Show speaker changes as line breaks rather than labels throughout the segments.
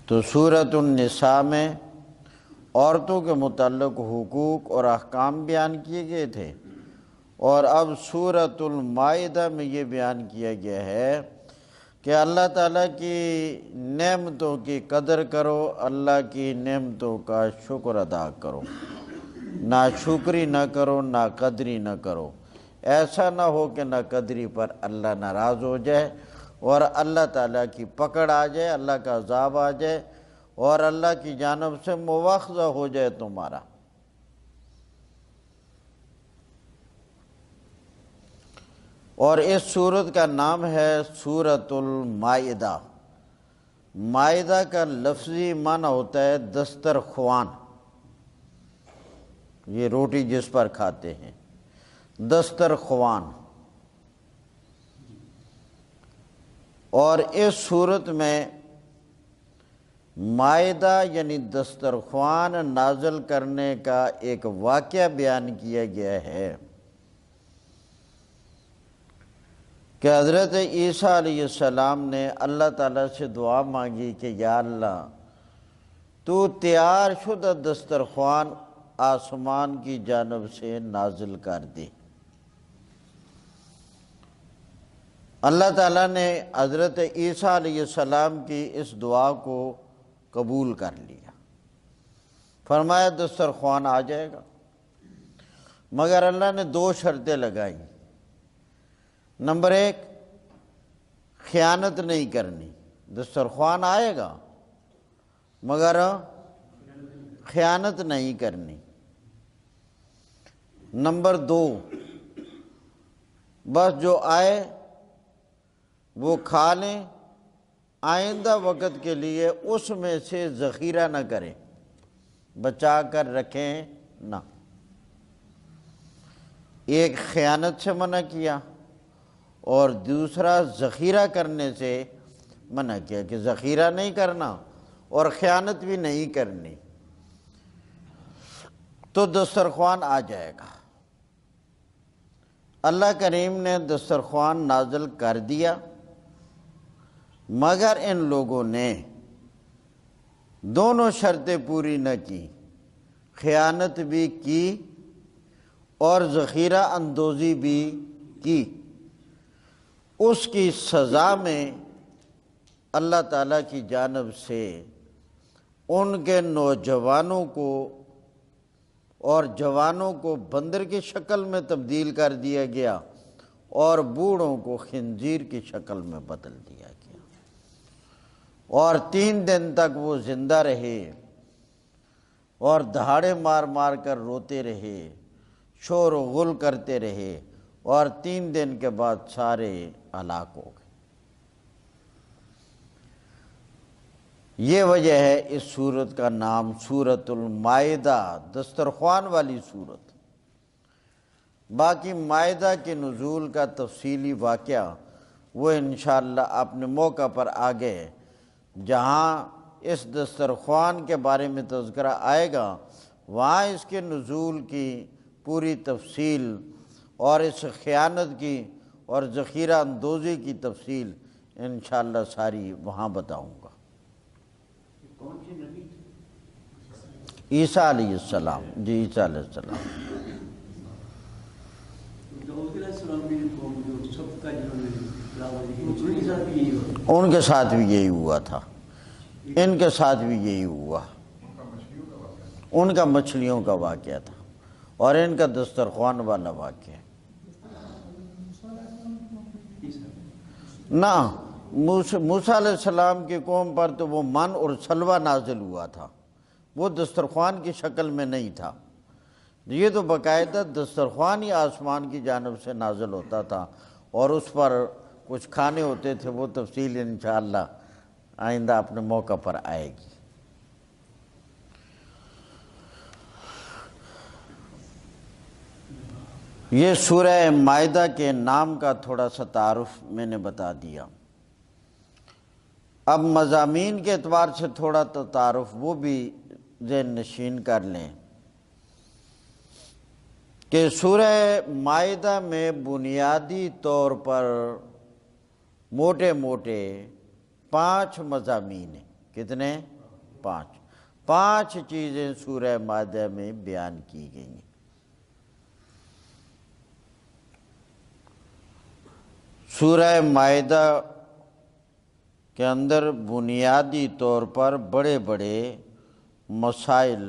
تو سورۃ النساء میں عورتوں کے متعلق حقوق اور احکام بیان کیے گئے تھے، اور اب سورۃ المائدہ میں یہ بیان کیا گیا ہے کہ اللہ تعالیٰ کی نعمتوں کی قدر کرو، اللہ کی نعمتوں کا شکر ادا کرو، ناشکری نہ کرو، ناقدری نہ کرو۔ ایسا نہ ہو کہ ناقدری پر اللہ ناراض ہو جائے اور اللہ تعالیٰ کی پکڑ آ جائے، اللہ کا عذاب آ جائے اور اللہ کی جانب سے مواخذہ ہو جائے تمہارا۔ اور اس سورت کا نام ہے سورۃ المائدہ۔ مائدہ کا لفظی معنی ہوتا ہے دسترخوان، یہ روٹی جس پر کھاتے ہیں، دسترخوان۔ اور اس صورت میں مائدہ یعنی دسترخوان نازل کرنے کا ایک واقعہ بیان کیا گیا ہے کہ حضرت عیسیٰ علیہ السلام نے اللہ تعالیٰ سے دعا مانگی کہ یا اللہ تو تیار شدہ دسترخوان آسمان کی جانب سے نازل کر دے۔ اللہ تعالیٰ نے حضرت عیسیٰ علیہ السلام کی اس دعا کو قبول کر لیا، فرمایا دسترخوان آ جائے گا، مگر اللہ نے دو شرطیں لگائیں۔ نمبر ایک، خیانت نہیں کرنی، دسترخوان آئے گا مگر خیانت نہیں کرنی۔ نمبر دو، بس جو آئے وہ کھا لیں، آئندہ وقت کے لیے اس میں سے ذخیرہ نہ کریں، بچا کر رکھیں نہ۔ ایک خیانت سے منع کیا اور دوسرا ذخیرہ کرنے سے منع کیا کہ ذخیرہ نہیں کرنا اور خیانت بھی نہیں کرنی، تو دسترخوان آ جائے گا۔ اللہ کریم نے دسترخوان نازل کر دیا، مگر ان لوگوں نے دونوں شرطیں پوری نہ کی، خیانت بھی کی اور ذخیرہ اندوزی بھی کی۔ اس کی سزا میں اللہ تعالیٰ کی جانب سے ان کے نوجوانوں کو اور جوانوں کو بندر کی شکل میں تبدیل کر دیا گیا اور بوڑھوں کو خنزیر کی شکل میں بدل دیا گیا، اور 3 دن تک وہ زندہ رہے اور دہاڑے مار مار کر روتے رہے، شور و غل کرتے رہے، اور 3 دن کے بعد سارے ہلاک ہو گئے۔ یہ وجہ ہے اس سورت کا نام سورۃ المائدہ، دسترخوان والی سورت۔ باقی مائدہ کے نزول کا تفصیلی واقعہ وہ انشاءاللہ اپنے موقع پر آگے جہاں اس دسترخوان کے بارے میں تذکرہ آئے گا وہاں اس کے نزول کی پوری تفصیل اور اس خیانت کی اور ذخیرہ اندوزی کی تفصیل انشاءاللہ ساری وہاں بتاؤں گا۔
کون سی نبی؟
عیسیٰ علیہ السلام، جی عیسیٰ علیہ السلام۔ ان کے ساتھ بھی یہی ہوا تھا، ان کے ساتھ بھی یہی ہوا، ان کا مچھلیوں کا واقعہ تھا اور ان کا دسترخوان والا واقعہ۔ نہ، موسیٰ علیہ السلام کی قوم پر تو وہ من اور سلوہ نازل ہوا تھا، وہ دسترخوان کی شکل میں نہیں تھا۔ یہ تو باقاعدہ دسترخوان ہی آسمان کی جانب سے نازل ہوتا تھا اور اس پر کچھ کھانے ہوتے تھے، وہ تفصیل انشاءاللہ آئندہ اپنے موقع پر آئے گی۔ یہ سورہ مائدہ کے نام کا تھوڑا سا تعارف میں نے بتا دیا۔ اب مضامین کے اعتبار سے تھوڑا تو تعارف وہ بھی ذہن نشین کر لیں کہ سورہ مائدہ میں بنیادی طور پر موٹے موٹے 5 مضامین ہیں۔ کتنے؟ پانچ چیزیں سورہ مائدہ میں بیان کی گئی ہیں۔ سورہ مائدہ کے اندر بنیادی طور پر بڑے بڑے مسائل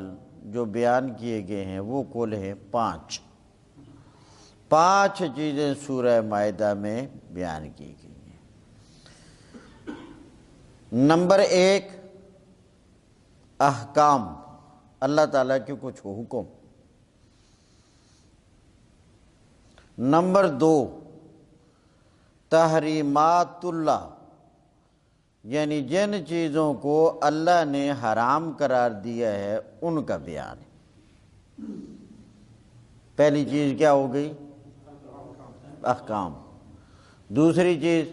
جو بیان کیے گئے ہیں وہ کل ہیں پانچ چیزیں سورہ مائدہ میں بیان کی گئی ہیں۔ نمبر 1، احکام، اللہ تعالیٰ کے کچھ حکم۔ نمبر 2، تحریمات اللہ، یعنی جن چیزوں کو اللہ نے حرام قرار دیا ہے ان کا بیان ہے۔ پہلی چیز کیا ہو گئی؟ احکام۔ دوسری چیز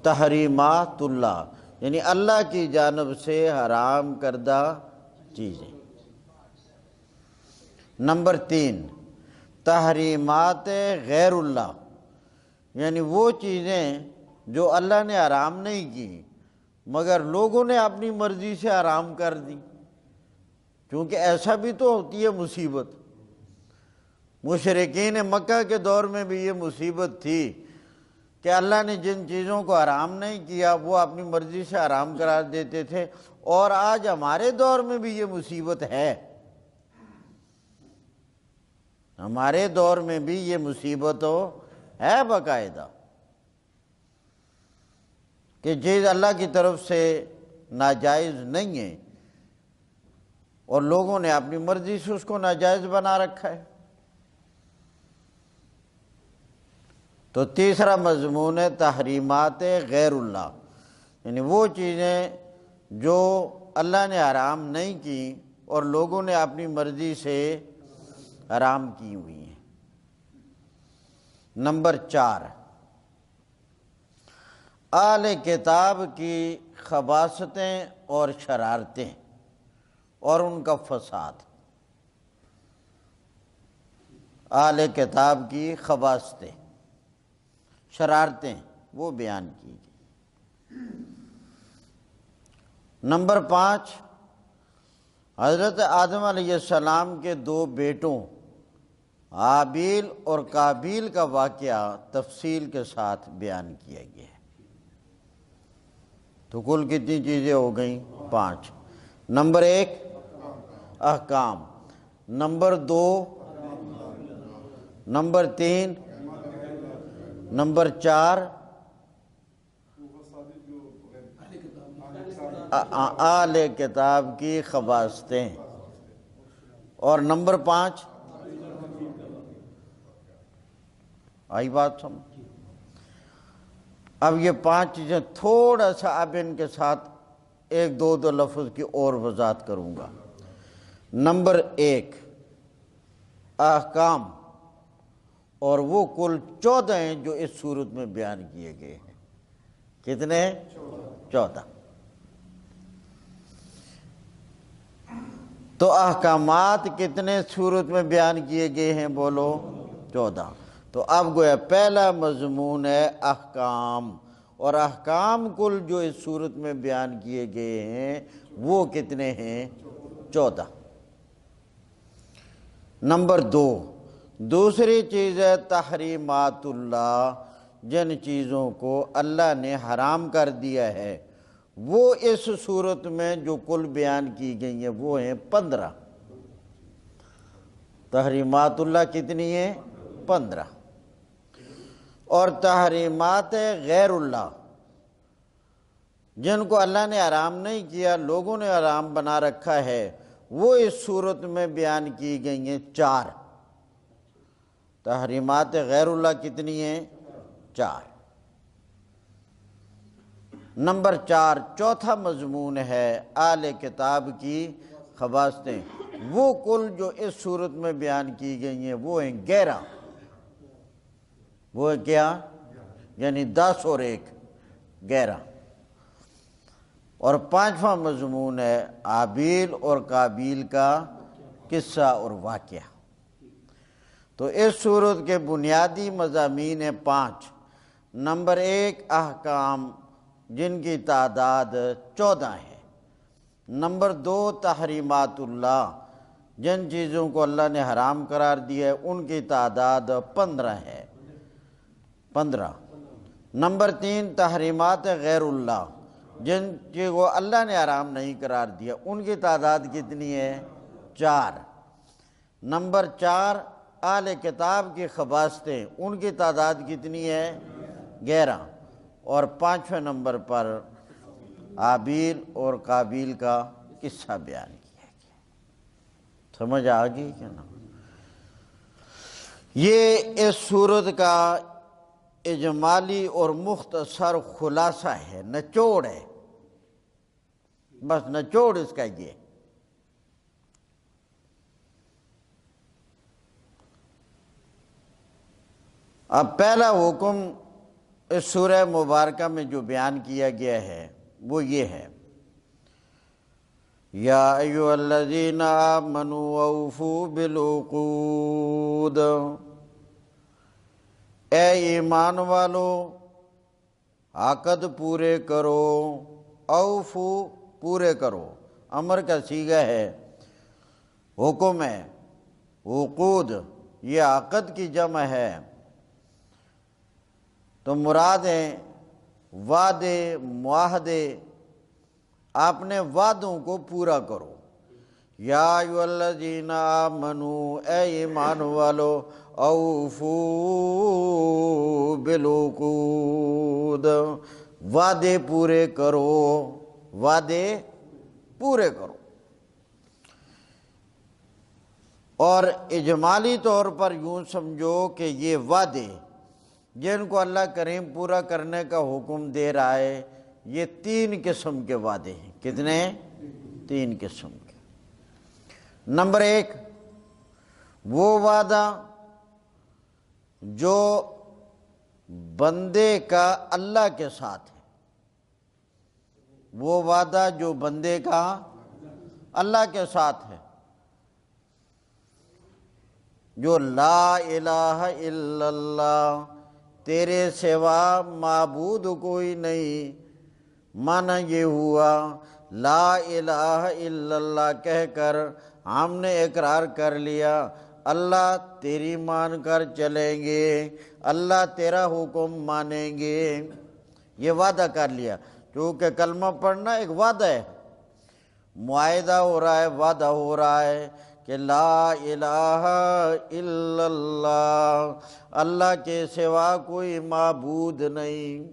تحریمات اللہ، یعنی اللہ کی جانب سے حرام کردہ چیزیں۔ نمبر 3، تحریمات غیر اللہ، یعنی وہ چیزیں جو اللہ نے حرام نہیں کی مگر لوگوں نے اپنی مرضی سے حرام کر دی، کیونکہ ایسا بھی تو ہوتی ہے مصیبت۔ مشرکین مکہ کے دور میں بھی یہ مصیبت تھی کہ اللہ نے جن چیزوں کو حرام نہیں کیا وہ اپنی مرضی سے حرام قرار دیتے تھے، اور آج ہمارے دور میں بھی یہ مصیبت ہے۔ ہمارے دور میں بھی یہ مصیبت ہے باقاعدہ کہ چیز اللہ کی طرف سے ناجائز نہیں ہے اور لوگوں نے اپنی مرضی سے اس کو ناجائز بنا رکھا ہے۔ تو تیسرا مضمون ہے تحریمات غیر اللہ، یعنی وہ چیزیں جو اللہ نے حرام نہیں کی اور لوگوں نے اپنی مرضی سے حرام کی ہوئی ہیں۔ نمبر 4، اہل کتاب کی خباثتیں اور شرارتیں اور ان کا فساد۔ اہل کتاب کی خباثتیں، شرارتیں وہ بیان کی گئی۔ نمبر 5، حضرت آدم علیہ السلام کے 2 بیٹوں حابیل اور قابیل کا واقعہ تفصیل کے ساتھ بیان کیا گیا ہے۔ تو کل کتنی چیزیں ہو گئیں؟ 5۔ نمبر 1، احکام۔ نمبر 2، نمبر 3، نمبر 4، اہل کتاب کی خباثتیں، اور نمبر 5 آئی بات سمجھ؟ اب یہ 5 چیزیں تھوڑا سا اب ان کے ساتھ 1-2 لفظ کی اور وضاحت کروں گا۔ نمبر 1، احکام، اور وہ کل 14 ہیں جو اس صورت میں بیان کیے گئے ہیں۔ کتنے؟ 14۔ تو احکامات کتنے صورت میں بیان کیے گئے ہیں؟ بولو 14۔ تو اب گویا پہلا مضمون ہے احکام، اور احکام کل جو اس صورت میں بیان کیے گئے ہیں وہ کتنے ہیں؟ 14۔ نمبر 2، دوسری چیز ہے تحریمات اللہ، جن چیزوں کو اللہ نے حرام کر دیا ہے وہ اس صورت میں جو کل بیان کی گئی ہیں وہ ہیں 15۔ تحریمات اللہ کتنی ہیں؟ 15۔ اور تحریمات غیر اللہ، جن کو اللہ نے حرام نہیں کیا لوگوں نے حرام بنا رکھا ہے، وہ اس صورت میں بیان کی گئی ہیں 4۔ تحریمات غیر اللہ کتنی ہیں؟ 4۔ نمبر 4، چوتھا مضمون ہے اہل کتاب کی خباثتیں، وہ کل جو اس صورت میں بیان کی گئی ہیں وہ ہیں 11۔ وہ کیا؟ یعنی 10 اور 1، 11۔ اور 5واں مضمون ہے حابیل اور قابیل کا قصہ اور واقعہ۔ تو اس صورت کے بنیادی مضامین ہیں 5۔ نمبر 1، احکام جن کی تعداد 14 ہے۔ نمبر 2 تحریمات اللہ، جن چیزوں کو اللہ نے حرام قرار دیا ہے ان کی تعداد 15 ہے، 15۔ نمبر 3 تحریمات غیر اللہ، جن چیزوں کو اللہ نے حرام نہیں قرار دیا ان کی تعداد کتنی ہے؟ 4۔ نمبر 4 اہل کتاب کی خباثتیں، ان کی تعداد کتنی ہے؟ 11۔ اور 5ویں نمبر پر حابیل اور قابیل کا قصہ بیان کیا گیا۔ سمجھ آ گئی کیا نا؟ یہ اس سورت کا اجمالی اور مختصر خلاصہ ہے، نچوڑ ہے، بس نچوڑ اس کا یہ۔ اب پہلا حکم اس سورہ مبارکہ میں جو بیان کیا گیا ہے وہ یہ ہے، یا ایھا الذین آمنوا اوفوا بالعقود، اے ایمان والو عقد پورے کرو، اوفو پورے کرو، امر کا صیغہ ہے، حکم ہے۔ عقود یہ عقد کی جمع ہے، تو مراد ہیں وعدے، معاہدے، اپنے وعدوں کو پورا کرو۔ یا ایھا الذین آمنوا، اے ایمان والو، اوفو بالعقود، وعدے پورے کرو، وعدے پورے کرو۔ اور اجمالی طور پر یوں سمجھو کہ یہ وعدے جن کو اللہ کریم پورا کرنے کا حکم دے رہا ہے یہ 3 قسم کے وعدے ہیں۔ کتنے؟ 3 قسم کے۔ نمبر 1 وہ وعدہ جو بندے کا اللہ کے ساتھ ہے، وہ وعدہ جو بندے کا اللہ کے ساتھ ہے، جو لا الہ الا اللہ، تیرے سوا معبود کوئی نہیں۔ معنی یہ ہوا لا الہ الا اللہ کہہ کر ہم نے اقرار کر لیا اللہ تیری مان کر چلیں گے، اللہ تیرا حکم مانیں گے، یہ وعدہ کر لیا۔ کیونکہ کلمہ پڑھنا ایک وعدہ ہے، معاہدہ ہو رہا ہے، وعدہ ہو رہا ہے کہ لا الہ الا اللہ، اللہ کے سوا کوئی معبود نہیں،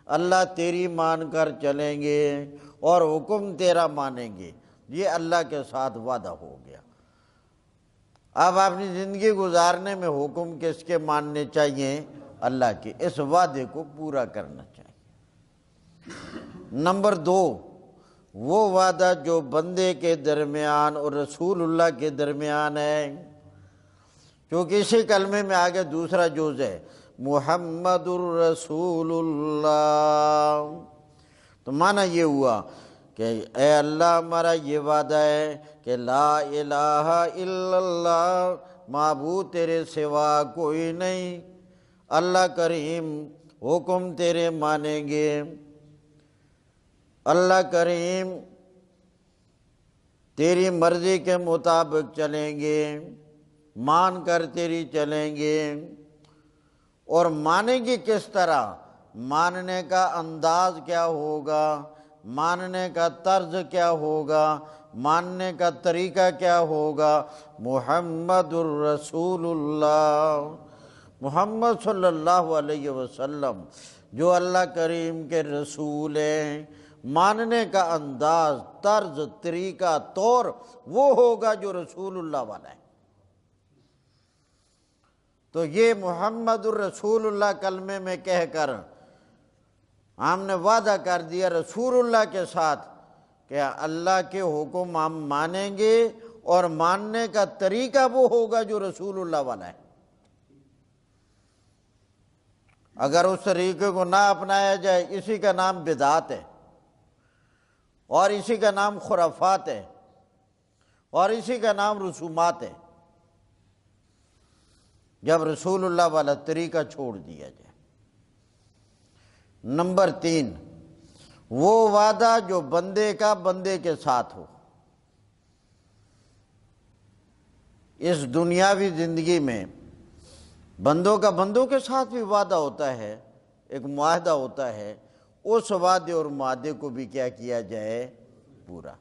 اللہ تیری مان کر چلیں گے اور حکم تیرا مانیں گے، یہ اللہ کے ساتھ وعدہ ہو گیا۔ اب اپنی زندگی گزارنے میں حکم کس کے ماننے چاہیے؟ اللہ کے، اس وعدے کو پورا کرنا چاہیے۔ نمبر 2 وہ وعدہ جو بندے کے درمیان اور رسول اللہ کے درمیان ہے، کیونکہ اسی کلمے میں آگے دوسرا جز ہے محمد الرسول اللہ، تو معنی یہ ہوا کہ اے اللہ ہمارا یہ وعدہ ہے کہ لا الہ الا اللہ، معبود تیرے سوا کوئی نہیں، اللہ کریم حکم تیرے مانیں گے، اللہ کریم تیری مرضی کے مطابق چلیں گے، مان کر تیری چلیں گے۔ اور مانیں گے کس طرح؟ ماننے کا انداز کیا ہوگا، ماننے کا طرز کیا ہوگا، ماننے کا طریقہ کیا ہوگا؟ محمد الرسول اللہ، محمد صلی اللہ علیہ وسلم جو اللہ کریم کے رسول ہیں، ماننے کا انداز، طرز، طریقہ، طور وہ ہوگا جو رسول اللہ والا ہے۔ تو یہ محمد الرسول اللہ کلمے میں کہہ کر ہم نے وعدہ کر دیا رسول اللہ کے ساتھ کہ اللہ کے حکم ہم مانیں گے اور ماننے کا طریقہ وہ ہوگا جو رسول اللہ والا ہے۔ اگر اس طریقے کو نہ اپنایا جائے اسی کا نام بدعت ہے، اور اسی کا نام خرافات ہے، اور اسی کا نام رسومات ہے، جب رسول اللہ والا طریقہ چھوڑ دیا جائے۔ نمبر 3 وہ وعدہ جو بندے کا بندے کے ساتھ ہو۔ اس دنیاوی زندگی میں بندوں کا بندوں کے ساتھ بھی وعدہ ہوتا ہے، ایک معاہدہ ہوتا ہے، اس وعدے اور معاہدے کو بھی کیا کیا جائے؟ پورا۔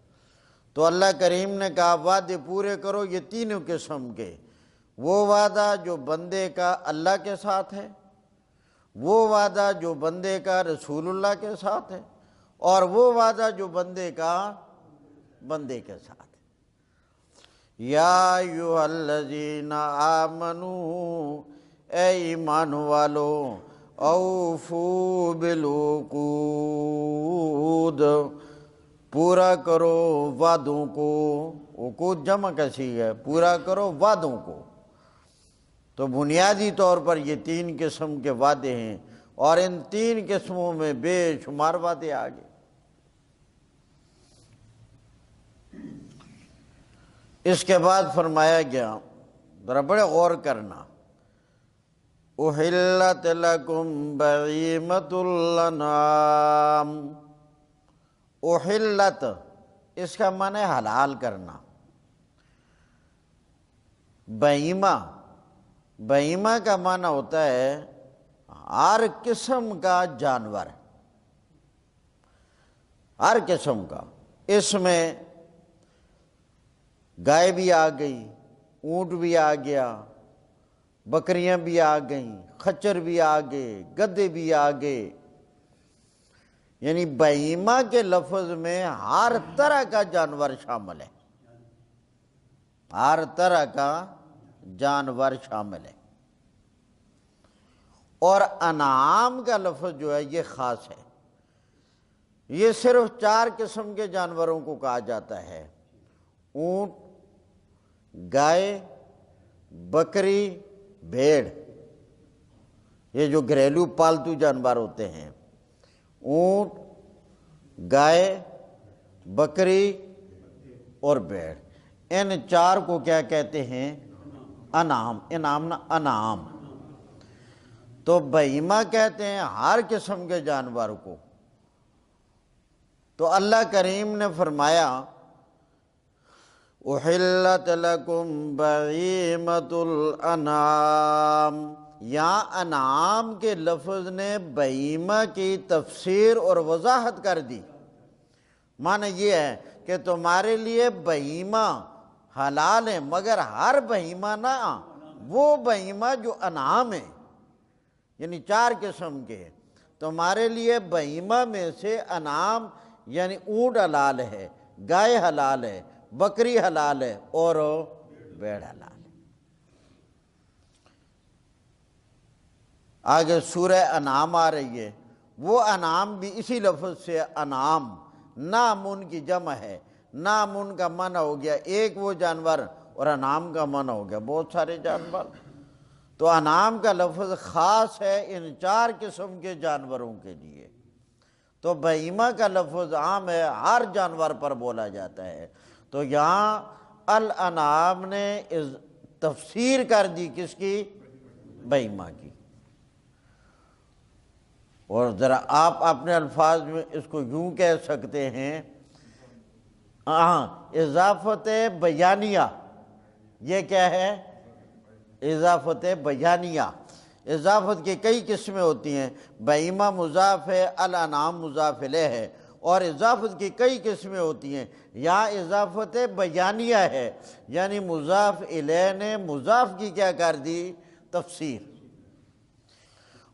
تو اللہ کریم نے کہا وعدے پورے کرو، یہ تینوں قسم کے، وہ وعدہ جو بندے کا اللہ کے ساتھ ہے، وہ وعدہ جو بندے کا رسول اللہ کے ساتھ ہے، اور وہ وعدہ جو بندے کا بندے کے ساتھ ہے۔ یا ایھا الذین آمنوا، اے ایمان والو، اوفوا بالعقود، پورا کرو وعدوں کو۔ عقود جمع کسی ہے، پورا کرو وعدوں کو۔ تو بنیادی طور پر یہ تین قسم کے وعدے ہیں، اور ان تین قسموں میں بے شمار وعدے آگے۔ اس کے بعد فرمایا گیا، ذرا بڑے غور کرنا، احلت لکم بہیمۃ الانعام۔ احلت، اس کا معنی حلال کرنا۔ بہیمہ، بہیمہ کا معنی ہوتا ہے ہر قسم کا جانور، ہر قسم کا۔ اس میں گائے بھی آ گئی، اونٹ بھی آ گیا، بکریاں بھی آ گئیں، خچر بھی آ گئے، گدھے بھی آ گئے۔ یعنی بہیمہ کے لفظ میں ہر طرح کا جانور شامل ہے، ہر طرح کا جانور شامل ہے۔ اور انعام کا لفظ جو ہے یہ خاص ہے، یہ صرف 4 قسم کے جانوروں کو کہا جاتا ہے: اونٹ، گائے، بکری، بھیڑ۔ یہ جو گھریلو پالتو جانور ہوتے ہیں، اونٹ، گائے، بکری اور بھیڑ، ان 4 کو کیا کہتے ہیں؟ انعام۔ انعام۔ تو بہیمہ کہتے ہیں ہر قسم کے جانور کو۔ تو اللہ کریم نے فرمایا احلت لکم بہیمۃ الانعام۔ یہاں انعام کے لفظ نے بہیمہ کی تفسیر اور وضاحت کر دی۔ معنی یہ ہے کہ تمہارے لیے بہیمہ حلال ہے، مگر ہر بہیمہ نہ، وہ بہیمہ جو انعام ہے، یعنی 4 قسم کے۔ تمہارے لیے بہیمہ میں سے انعام یعنی اونٹ حلال ہے، گائے حلال ہے، بکری حلال ہے، اور بھیڑ حلال ہے۔ آگے سورہ انعام آ رہی ہے، وہ انعام بھی اسی لفظ سے انعام، نعم ان کی جمع ہے۔ نعم ان کا معنی ہو گیا ایک وہ جانور، اور انعام کا معنی ہو گیا بہت سارے جانور۔ تو انعام کا لفظ خاص ہے ان 4 قسم کے جانوروں کے لیے۔ تو بہیمہ کا لفظ عام ہے، ہر جانور پر بولا جاتا ہے۔ تو یہاں الانعام نے تفسیر کر دی کس کی؟ بہیمہ کی۔ اور ذرا آپ اپنے الفاظ میں اس کو یوں کہہ سکتے ہیں، اضافت بیانیہ۔ یہ کیا ہے؟ اضافت بیانیہ۔ اضافت کی کئی قسمیں ہوتی ہیں، بہیمہ مضاف ہے، الانعام مضاف الیہ ہے، اور اضافت کی کئی قسمیں ہوتی ہیں۔ یہاں اضافت بیانیہ ہے، یعنی مضاف الیہ نے مضاف کی کیا کر دی؟ تفسیر۔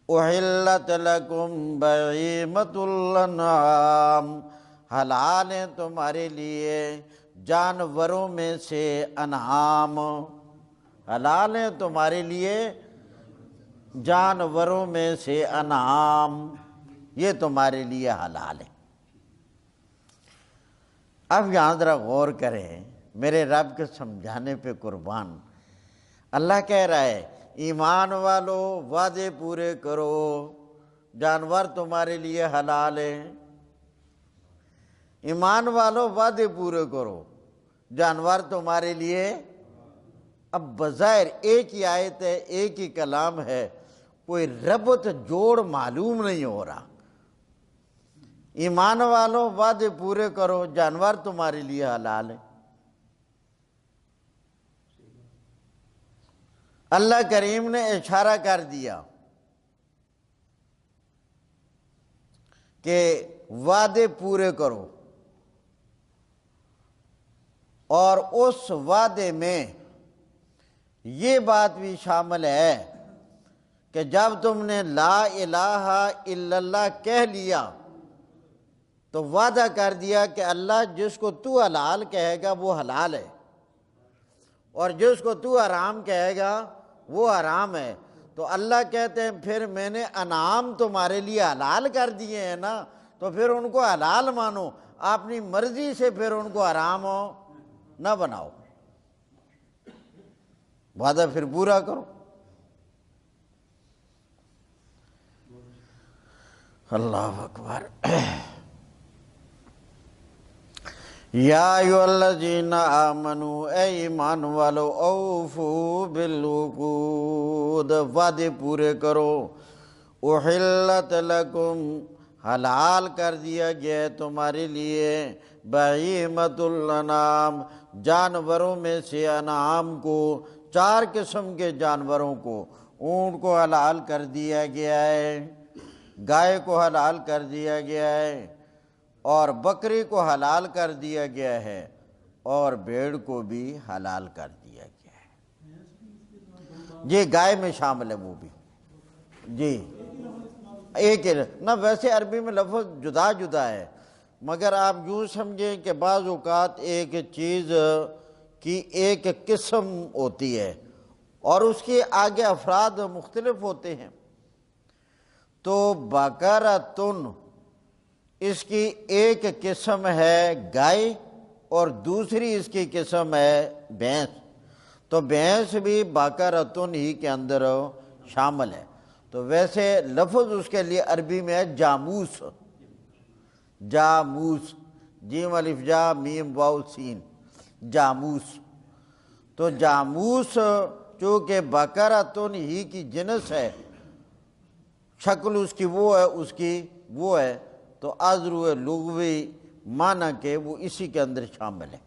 احلت لکم بہیمۃ الانعام، حلال ہے تمہارے لیے جانوروں میں سے انعام، حلال ہے تمہارے لیے جانوروں میں سے انعام، یہ تمہارے لیے حلال ہے۔ اب یہاں ذرا غور کریں، میرے رب کے سمجھانے پہ قربان۔ اللہ کہہ رہا ہے ایمان والو وعدے پورے کرو، جانور تمہارے لیے حلال ہیں۔ ایمان والو وعدے پورے کرو، جانور تمہارے لیے۔ اب بظاہر ایک ہی آیت ہے، ایک ہی کلام ہے، کوئی ربط جوڑ معلوم نہیں ہو رہا۔ ایمان والوں وعدے پورے کرو، جانور تمہارے لیے حلال ہے۔ اللہ کریم نے اشارہ کر دیا کہ وعدے پورے کرو، اور اس وعدے میں یہ بات بھی شامل ہے کہ جب تم نے لا الہ الا اللہ کہہ لیا تو وعدہ کر دیا کہ اللہ جس کو تو حلال کہے گا وہ حلال ہے، اور جس کو تو حرام کہے گا وہ حرام ہے۔ تو اللہ کہتے ہیں پھر میں نے انعام تمہارے لیے حلال کر دیے ہیں نا، تو پھر ان کو حلال مانو، اپنی مرضی سے پھر ان کو حرام ہو نہ بناؤ، وعدہ پھر پورا کرو۔ اللہ اکبر۔ یا ایھا الذین آمنوا، اے ایمان والو، اوفوا بالعقود، وعدے پورے کرو۔ احلت لکم، حلال کر دیا گیا ہے تمہارے لیے، بہیمۃ الانعام، جانوروں میں سے انعام کو، 4 قسم کے جانوروں کو۔ اونٹ کو حلال کر دیا گیا ہے، گائے کو حلال کر دیا گیا ہے، اور بکری کو حلال کر دیا گیا ہے، اور بھیڑ کو بھی حلال کر دیا گیا ہے۔ یہ گائے میں شامل ہے وہ بھی، جی ایک نہ، ویسے عربی میں لفظ جدا جدا ہے، مگر آپ یوں سمجھیں کہ بعض اوقات ایک چیز کی ایک قسم ہوتی ہے اور اس کے آگے افراد مختلف ہوتے ہیں۔ تو بقرۃن، اس کی ایک قسم ہے گائے اور دوسری اس کی قسم ہے بھینس، تو بھینس بھی بقرۃن ہی کے اندر شامل ہے۔ تو ویسے لفظ اس کے لیے عربی میں ہے جاموس، جاموس، جیم الف جا میم واو سین، جاموس۔ تو جاموس چونکہ بقرۃن ہی کی جنس ہے، شکل اس کی وہ ہے، اس کی وہ ہے، تو ازرو لغوی معنی کہ وہ اسی کے اندر شامل ہے۔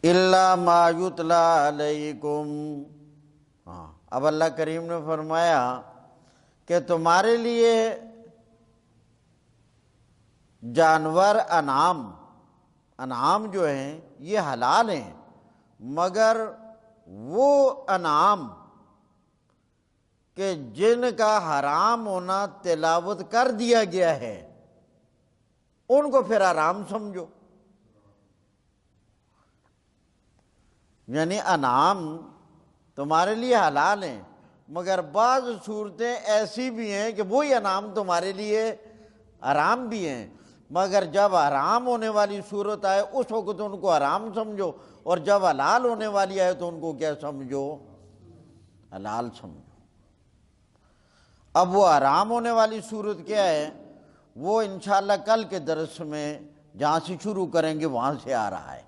الا ما یتلی علیکم، ہاں اب اللہ کریم نے فرمایا کہ تمہارے لیے جانور انعام جو ہیں یہ حلال ہیں، مگر وہ انعام کہ جن کا حرام ہونا تلاوت کر دیا گیا ہے ان کو پھر حرام سمجھو۔ یعنی انعام تمہارے لیے حلال ہیں، مگر بعض صورتیں ایسی بھی ہیں کہ وہی انعام تمہارے لیے حرام بھی ہیں، مگر جب حرام ہونے والی صورت آئے اس وقت ان کو حرام سمجھو، اور جب حلال ہونے والی آئے تو ان کو کیا سمجھو؟ حلال سمجھو۔ اب وہ حرام ہونے والی صورت کیا ہے، وہ انشاءاللہ کل کے درس میں جہاں سے شروع کریں گے وہاں سے آ رہا ہے۔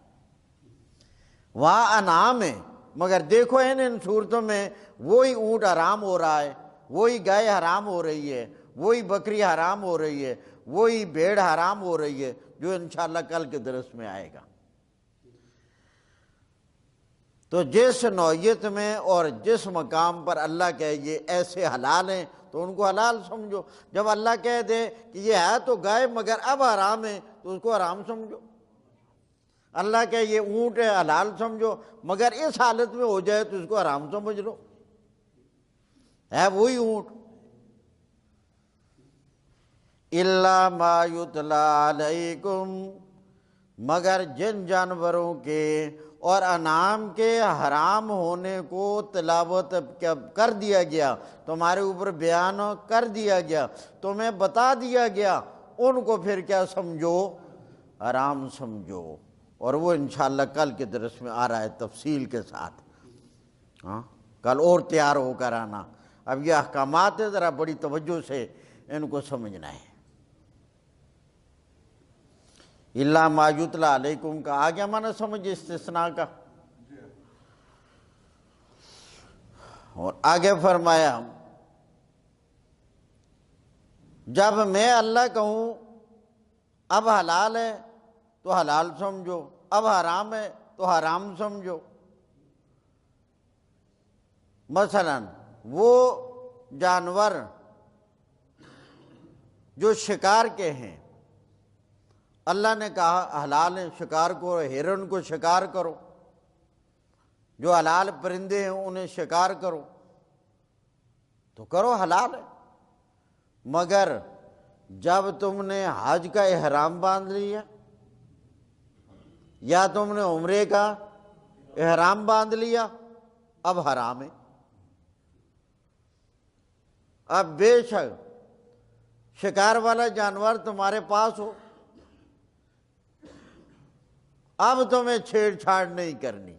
وہاں انعام ہے، مگر دیکھو ان صورتوں میں وہی اونٹ حرام ہو رہا ہے، وہی گائے حرام ہو رہی ہے، وہی بکری حرام ہو رہی ہے، وہی بھیڑ حرام ہو رہی ہے، جو انشاءاللہ کل کے درس میں آئے گا۔ تو جس نوعیت میں اور جس مقام پر اللہ کہے یہ ایسے حلال ہیں تو ان کو حلال سمجھو۔ جب اللہ کہہ دے کہ یہ ہے تو گائے مگر اب حرام ہے تو اس کو حرام سمجھو۔ اللہ کہے یہ اونٹ ہے حلال سمجھو، مگر اس حالت میں ہو جائے تو اس کو حرام سمجھ لو، ہے وہی اونٹ۔ الا ما یتلی علیکم، مگر جن جانوروں کے اور انعام کے حرام ہونے کو تلاوت کر دیا گیا، تمہارے اوپر بیان کر دیا گیا، تمہیں بتا دیا گیا، ان کو پھر کیا سمجھو؟ حرام سمجھو۔ اور وہ انشاءاللہ کل کے درس میں آ رہا ہے تفصیل کے ساتھ، ہاں کل اور تیار ہو کر آنا۔ اب یہ احکامات ہے، ذرا بڑی توجہ سے ان کو سمجھنا ہے۔ الا ما یتلی علیکم کا آگے معنی سمجھ استثناء کا، اور آگے فرمایا جب میں اللہ کہوں اب حلال ہے تو حلال سمجھو، اب حرام ہے تو حرام سمجھو۔ مثلا وہ جانور جو شکار کے ہیں، اللہ نے کہا حلال ہیں، شکار کو، ہرن کو شکار کرو، جو حلال پرندے ہیں انہیں شکار کرو، تو کرو، حلال ہے۔ مگر جب تم نے حج کا احرام باندھ لیا یا تم نے عمرے کا احرام باندھ لیا، اب حرام ہے۔ اب بے شک شکار والا جانور تمہارے پاس ہو، اب تمہیں چھیڑ چھاڑ نہیں کرنی۔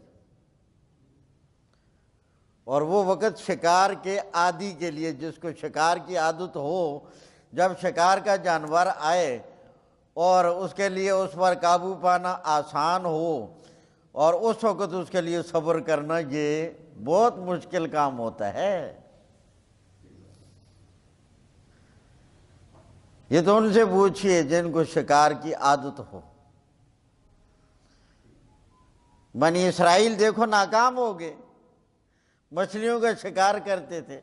اور وہ وقت شکار کے عادی کے لیے، جس کو شکار کی عادت ہو، جب شکار کا جانور آئے اور اس کے لیے اس پر قابو پانا آسان ہو، اور اس وقت اس کے لیے صبر کرنا یہ بہت مشکل کام ہوتا ہے۔ یہ تو ان سے پوچھئے جن کو شکار کی عادت ہو۔ بنی اسرائیل دیکھو ناکام ہو گئے، مچھلیوں کا شکار کرتے تھے،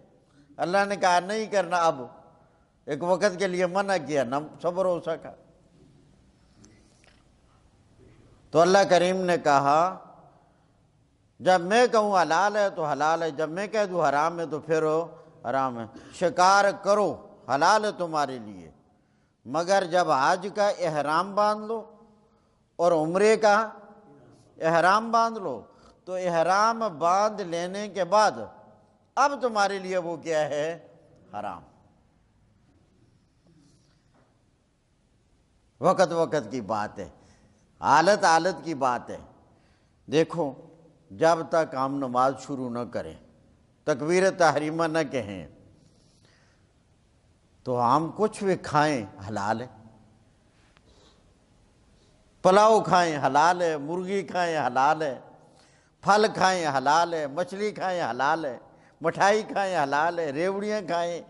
اللہ نے کہا نہیں کرنا، اب ایک وقت کے لیے منع کیا، نہ صبر ہو سکا۔ تو اللہ کریم نے کہا جب میں کہوں حلال ہے تو حلال ہے، جب میں کہہ دوں حرام ہے تو پھر حرام ہے۔ شکار کرو، حلال ہے تمہارے لیے، مگر جب حج کا احرام باندھ لو اور عمرے کا احرام باندھ لو، تو احرام باندھ لینے کے بعد اب تمہارے لیے وہ کیا ہے؟ حرام۔ وقت وقت کی بات ہے، حالت حالت کی بات ہے۔ دیکھو جب تک ہم نماز شروع نہ کریں، تکبیر تحریمہ نہ کہیں، تو ہم کچھ بھی کھائیں حلال ہے۔ پلاؤ کھائیں حلال ہے، مرغی کھائیں حلال ہے، پھل کھائیں حلال ہے، مچھلی کھائیں حلال ہے، مٹھائی کھائیں حلال ہے، ریوڑیاں کھائیں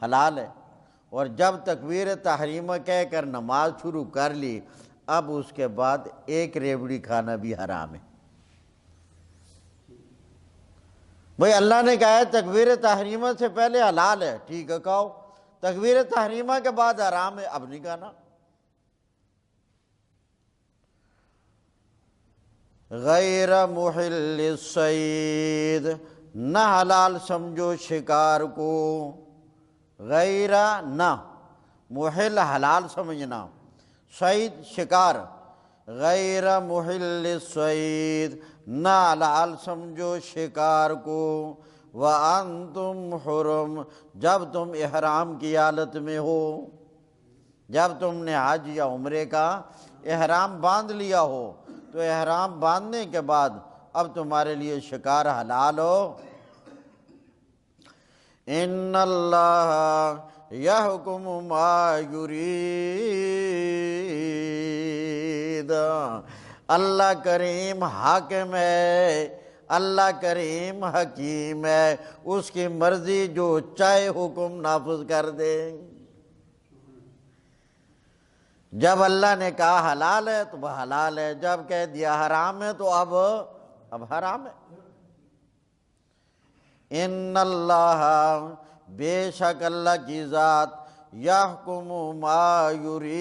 حلال ہے۔ اور جب تکبیر تحریمہ کہہ کر نماز شروع کر لی، اب اس کے بعد ایک ریوڑی کھانا بھی حرام ہے۔ بھئی اللہ نے کہا ہے تکبیر تحریمہ سے پہلے حلال ہے، ٹھیک ہے کھاؤ، تکبیر تحریمہ کے بعد حرام ہے، اب نہیں کھانا۔ غیر محل الصید، نہ حلال سمجھو شکار کو، غیر نہ، محل حلال سمجھنا، صید شکار، غیر محل الصید، نہ حلال سمجھو شکار کو، وَأَنْتُمْ حُرُمْ، جب تم احرام کی حالت میں ہو، جب تم نے حج یا عمرے کا احرام باندھ لیا ہو، تو احرام باندھنے کے بعد اب تمہارے لیے شکار حلال ہو۔ ان اللہ یحکم ما یرید، اللہ کریم حاکم ہے، اللہ کریم حکیم ہے، اس کی مرضی جو چاہے حکم نافذ کر دے۔ جب اللہ نے کہا حلال ہے تو وہ حلال ہے، جب کہہ دیا حرام ہے تو اب حرام ہے۔ ان اللہ، بے شک اللہ کی ذات، یحکم ما یرید،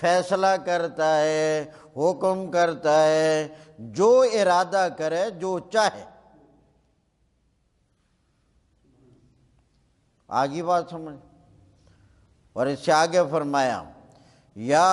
فیصلہ کرتا ہے، حکم کرتا ہے، جو ارادہ کرے، جو چاہے۔ آگی بات سمجھ، اور اس سے آگے فرمایا یا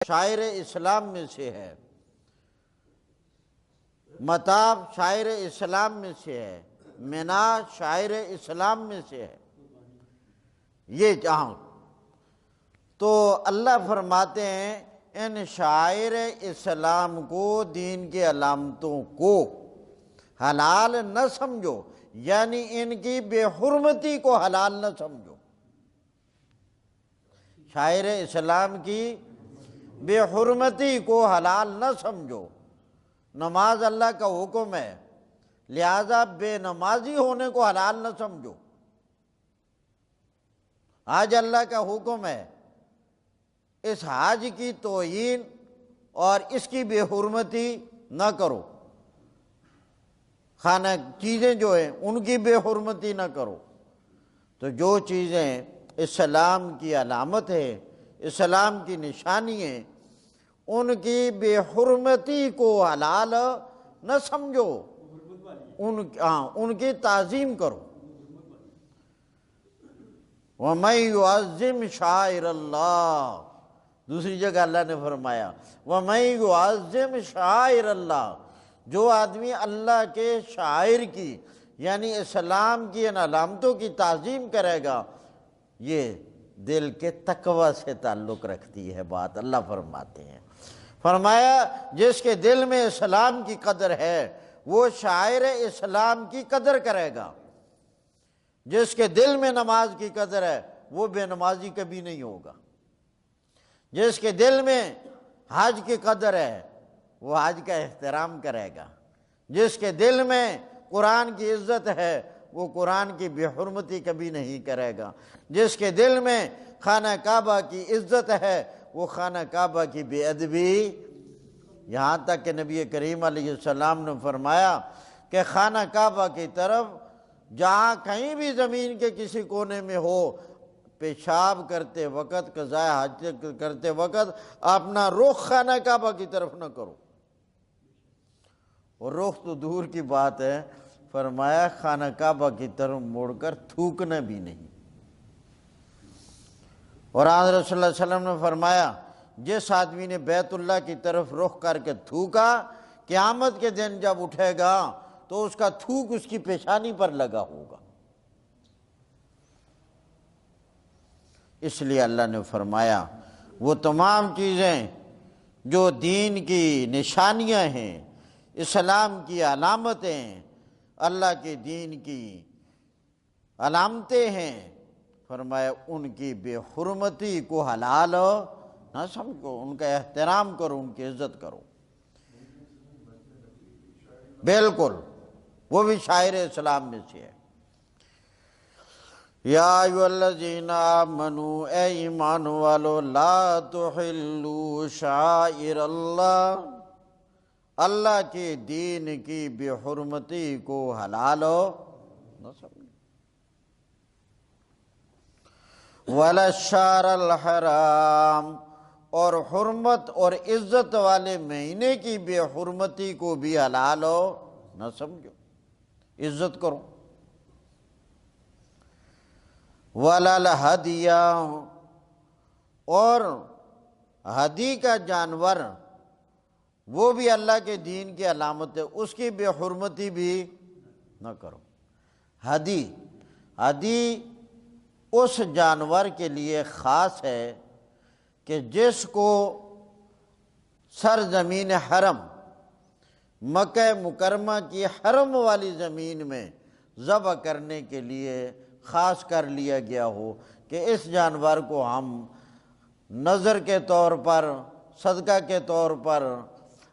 شاعر اسلام میں سے ہے، متاع شاعر اسلام میں سے ہے، مینا شاعر اسلام میں سے ہے، یہ جہاں تو اللہ فرماتے ہیں ان شاعر اسلام کو، دین کے علامتوں کو حلال نہ سمجھو، یعنی ان کی بے حرمتی کو حلال نہ سمجھو، شاعر اسلام کی بے حرمتی کو حلال نہ سمجھو۔ نماز اللہ کا حکم ہے، لہذا بے نمازی ہونے کو حلال نہ سمجھو۔ حج اللہ کا حکم ہے، اس حج کی توہین اور اس کی بے حرمتی نہ کرو، خانہ چیزیں جو ہیں ان کی بے حرمتی نہ کرو۔ تو جو چیزیں اسلام کی علامت ہے، اسلام کی نشانی ہے، ان کی بے حرمتی کو حلال نہ سمجھو، ان کی تعظیم کرو۔ وَمَن يُعَظِّمْ شَعَائِرَ اللَّهِ، دوسری جگہ اللہ نے فرمایا وَمَن يُعَظِّمْ شَعَائِرَ اللَّهِ، جو آدمی اللہ کے شاعر کی یعنی اسلام کی ان علامتوں کی تعظیم کرے گا، یہ دل کے تقوی سے تعلق رکھتی ہے بات، اللہ فرماتے ہیں۔ فرمایا جس کے دل میں اسلام کی قدر ہے وہ شاعر اسلام کی قدر کرے گا، جس کے دل میں نماز کی قدر ہے وہ بے نمازی کبھی نہیں ہوگا، جس کے دل میں حج کی قدر ہے وہ حج کا احترام کرے گا، جس کے دل میں قرآن کی عزت ہے وہ قرآن کی بے حرمتی کبھی نہیں کرے گا، جس کے دل میں خانہ کعبہ کی عزت ہے وہ خانہ کعبہ کی بے ادبی، یہاں تک کہ نبی کریم علیہ السلام نے فرمایا کہ خانہ کعبہ کی طرف جہاں کہیں بھی زمین کے کسی کونے میں ہو، پیشاب کرتے وقت، قضاء حاجت کرتے وقت اپنا رخ خانہ کعبہ کی طرف نہ کرو، اور رخ تو دور کی بات ہے، فرمایا خانہ کعبہ کی طرف موڑ کر تھوکنا بھی نہیں۔ اور آن رسول اللہ صلی اللہ علیہ وسلم نے فرمایا جس آدمی نے بیت اللہ کی طرف رخ کر کے تھوکا، قیامت کے دن جب اٹھے گا تو اس کا تھوک اس کی پیشانی پر لگا ہوگا۔ اس لیے اللہ نے فرمایا وہ تمام چیزیں جو دین کی نشانیاں ہیں، اسلام کی علامتیں، اللہ کے دین کی علامتیں ہیں، فرمایا ان کی بے حرمتی کو حلال نہ سمجھو، ان کا احترام کرو، ان کی عزت کرو۔ بالکل وہ بھی شاعر اسلام میں سے ہے۔ یا ایھا الذین آمنوا، اے ایمان والو، لا تحلوا شعائر اللہ، اللہ کے دین کی بے حرمتی کو حلال نہ سمجھو۔ ولا الشہر الحرام، اور حرمت اور عزت والے مہینے کی بے حرمتی کو بھی حلال نہ سمجھو، عزت کرو۔ ولا الہدی، اور ہدی کا جانور وہ بھی اللہ کے دین کی علامت ہے، اس کی بے حرمتی بھی نہ کرو۔ ہدی اس جانور کے لیے خاص ہے کہ جس کو سرزمین حرم، مکہ مکرمہ کی حرم والی زمین میں ذبح کرنے کے لیے خاص کر لیا گیا ہو کہ اس جانور کو ہم نذر کے طور پر، صدقہ کے طور پر،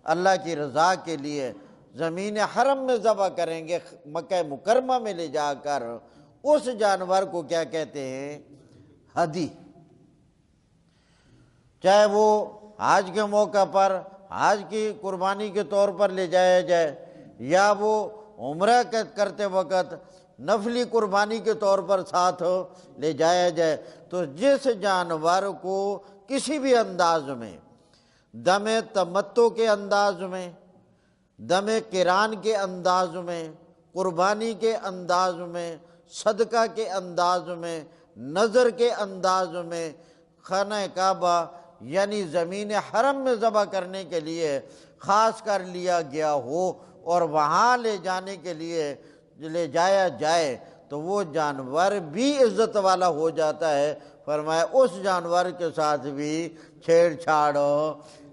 اللہ کی رضا کے لیے زمین حرم میں ذبح کریں گے، مکہ مکرمہ میں لے جا کر، اس جانور کو کیا کہتے ہیں؟ ہدی۔ چاہے وہ حج کے موقع پر حج کی قربانی کے طور پر لے جایا جائے، یا وہ عمرہ کرتے وقت نفلی قربانی کے طور پر ساتھ لے جایا جائے، تو جس جانور کو کسی بھی انداز میں، دم تمتع کے انداز میں، دم قران کے انداز میں، قربانی کے انداز میں، صدقہ کے انداز میں، نظر کے انداز میں خانہ کعبہ یعنی زمین حرم میں ذبح کرنے کے لیے خاص کر لیا گیا ہو اور وہاں لے جانے کے لیے لے جایا جائے تو وہ جانور بھی عزت والا ہو جاتا ہے۔ فرمایا اس جانور کے ساتھ بھی چھیڑ چھاڑ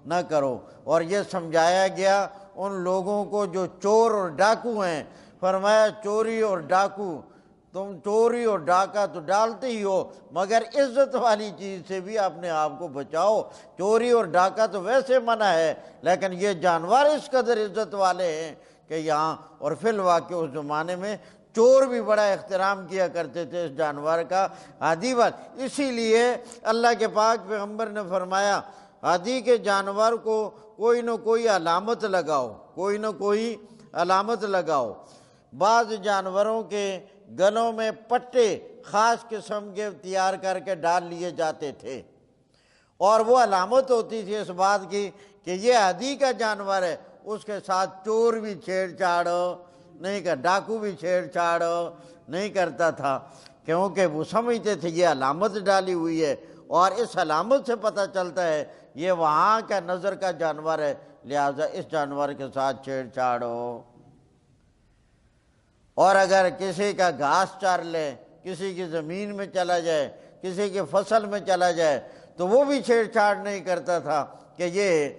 نہ کرو۔ اور یہ سمجھایا گیا ان لوگوں کو جو چور اور ڈاکو ہیں، فرمایا چوری اور ڈاکو، تم چوری اور ڈاکہ تو ڈالتے ہی ہو، مگر عزت والی چیز سے بھی اپنے آپ کو بچاؤ۔ چوری اور ڈاکہ تو ویسے منع ہے، لیکن یہ جانور اس قدر عزت والے ہیں کہ یہاں، اور فی الواقع اس زمانے میں چور بھی بڑا احترام کیا کرتے تھے اس جانور کا، ہادی بات۔ اسی لیے اللہ کے پاک پیغمبر نے فرمایا ہادی کے جانور کو کوئی نہ کوئی علامت لگاؤ، کوئی نہ کوئی علامت لگاؤ۔ بعض جانوروں کے گلوں میں پٹے خاص قسم کے تیار کر کے ڈال لیے جاتے تھے، اور وہ علامت ہوتی تھی اس بات کی کہ یہ ہادی کا جانور ہے۔ اس کے ساتھ چور بھی چھیڑ چھاڑ نہیں کر، ڈاکو بھی چھیڑ چھاڑ نہیں کرتا تھا، کیونکہ وہ سمجھتے تھے یہ علامت ڈالی ہوئی ہے، اور اس علامت سے پتہ چلتا ہے یہ وہاں کا نظر کا جانور ہے، لہذا اس جانور کے ساتھ چھیڑ چھاڑو۔ اور اگر کسی کا گھاس چار لے، کسی کی زمین میں چلا جائے، کسی کی فصل میں چلا جائے تو وہ بھی چھیڑ چھاڑ نہیں کرتا تھا کہ یہ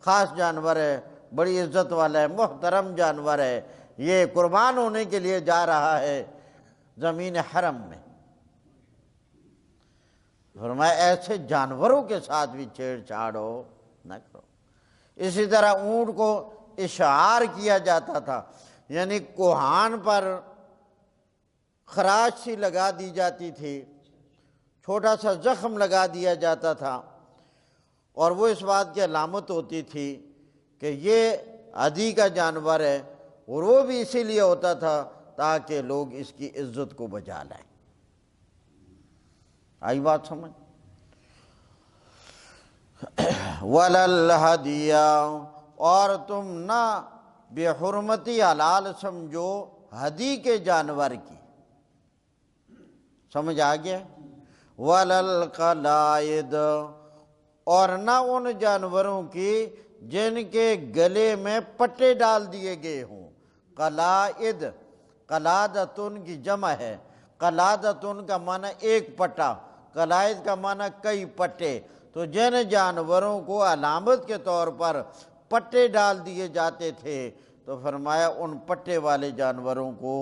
خاص جانور ہے، بڑی عزت والا ہے، محترم جانور ہے، یہ قربان ہونے کے لیے جا رہا ہے زمین حرم میں۔ فرمایا ایسے جانوروں کے ساتھ بھی چھیڑ چھاڑو نہ کرو۔ اسی طرح اونٹ کو اشعار کیا جاتا تھا، یعنی کوہان پر خراش سی لگا دی جاتی تھی، چھوٹا سا زخم لگا دیا جاتا تھا، اور وہ اس بات کی علامت ہوتی تھی کہ یہ ہادی کا جانور ہے، اور وہ بھی اسی لیے ہوتا تھا تاکہ لوگ اس کی عزت کو بچا لائیں۔ آئی بات سمجھ؟ وَلَلْهَدِيَ، اور تم نہ بے حرمتی حلال سمجھو ہدی کے جانور کی، سمجھ آ گیا؟ وَلَلْقَلَائِدِ، اور نہ ان جانوروں کی جن کے گلے میں پٹے ڈال دیے گئے ہوں۔ قلائد، قلادتن کی جمع ہے، قلادتن کا معنی ایک پٹا، قلائد کا معنی کئی پٹے۔ تو جن جانوروں کو علامت کے طور پر پٹے ڈال دیے جاتے تھے تو فرمایا ان پٹے والے جانوروں کو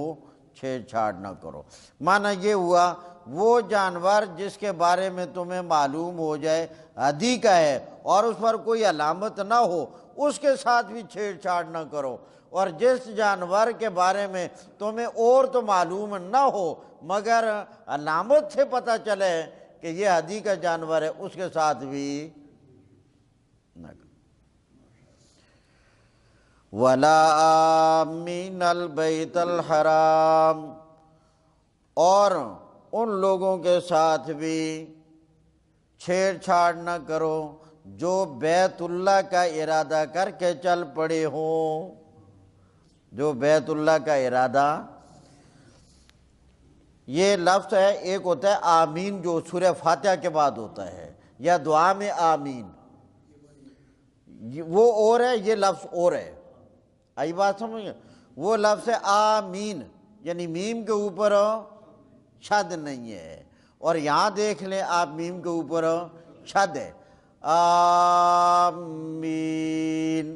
چھیڑ چھاڑ نہ کرو۔ معنی یہ ہوا وہ جانور جس کے بارے میں تمہیں معلوم ہو جائے ہدی کا ہے اور اس پر کوئی علامت نہ ہو، اس کے ساتھ بھی چھیڑ چھاڑ نہ کرو۔ اور جس جانور کے بارے میں تمہیں اور تو معلوم نہ ہو مگر علامت سے پتہ چلے کہ یہ ہدی کا جانور ہے، اس کے ساتھ بھی نہ کرو۔ وَلَا آمِنَ الْبَيْتَ الْحَرَامِ، اور ان لوگوں کے ساتھ بھی چھیڑ چھاڑ نہ کرو جو بیت اللہ کا ارادہ کر کے چل پڑے ہوں۔ جو بیت اللہ کا ارادہ، یہ لفظ ہے، ایک ہوتا ہے آمین جو سورہ فاتحہ کے بعد ہوتا ہے، یا دعا میں آمین، وہ اور ہے، یہ لفظ اور ہے۔ آئی بات سمجھ؟ وہ لفظ ہے آمین، یعنی میم کے اوپر شد نہیں ہے، اور یہاں دیکھ لیں آپ میم کے اوپر شد ہے، آمین۔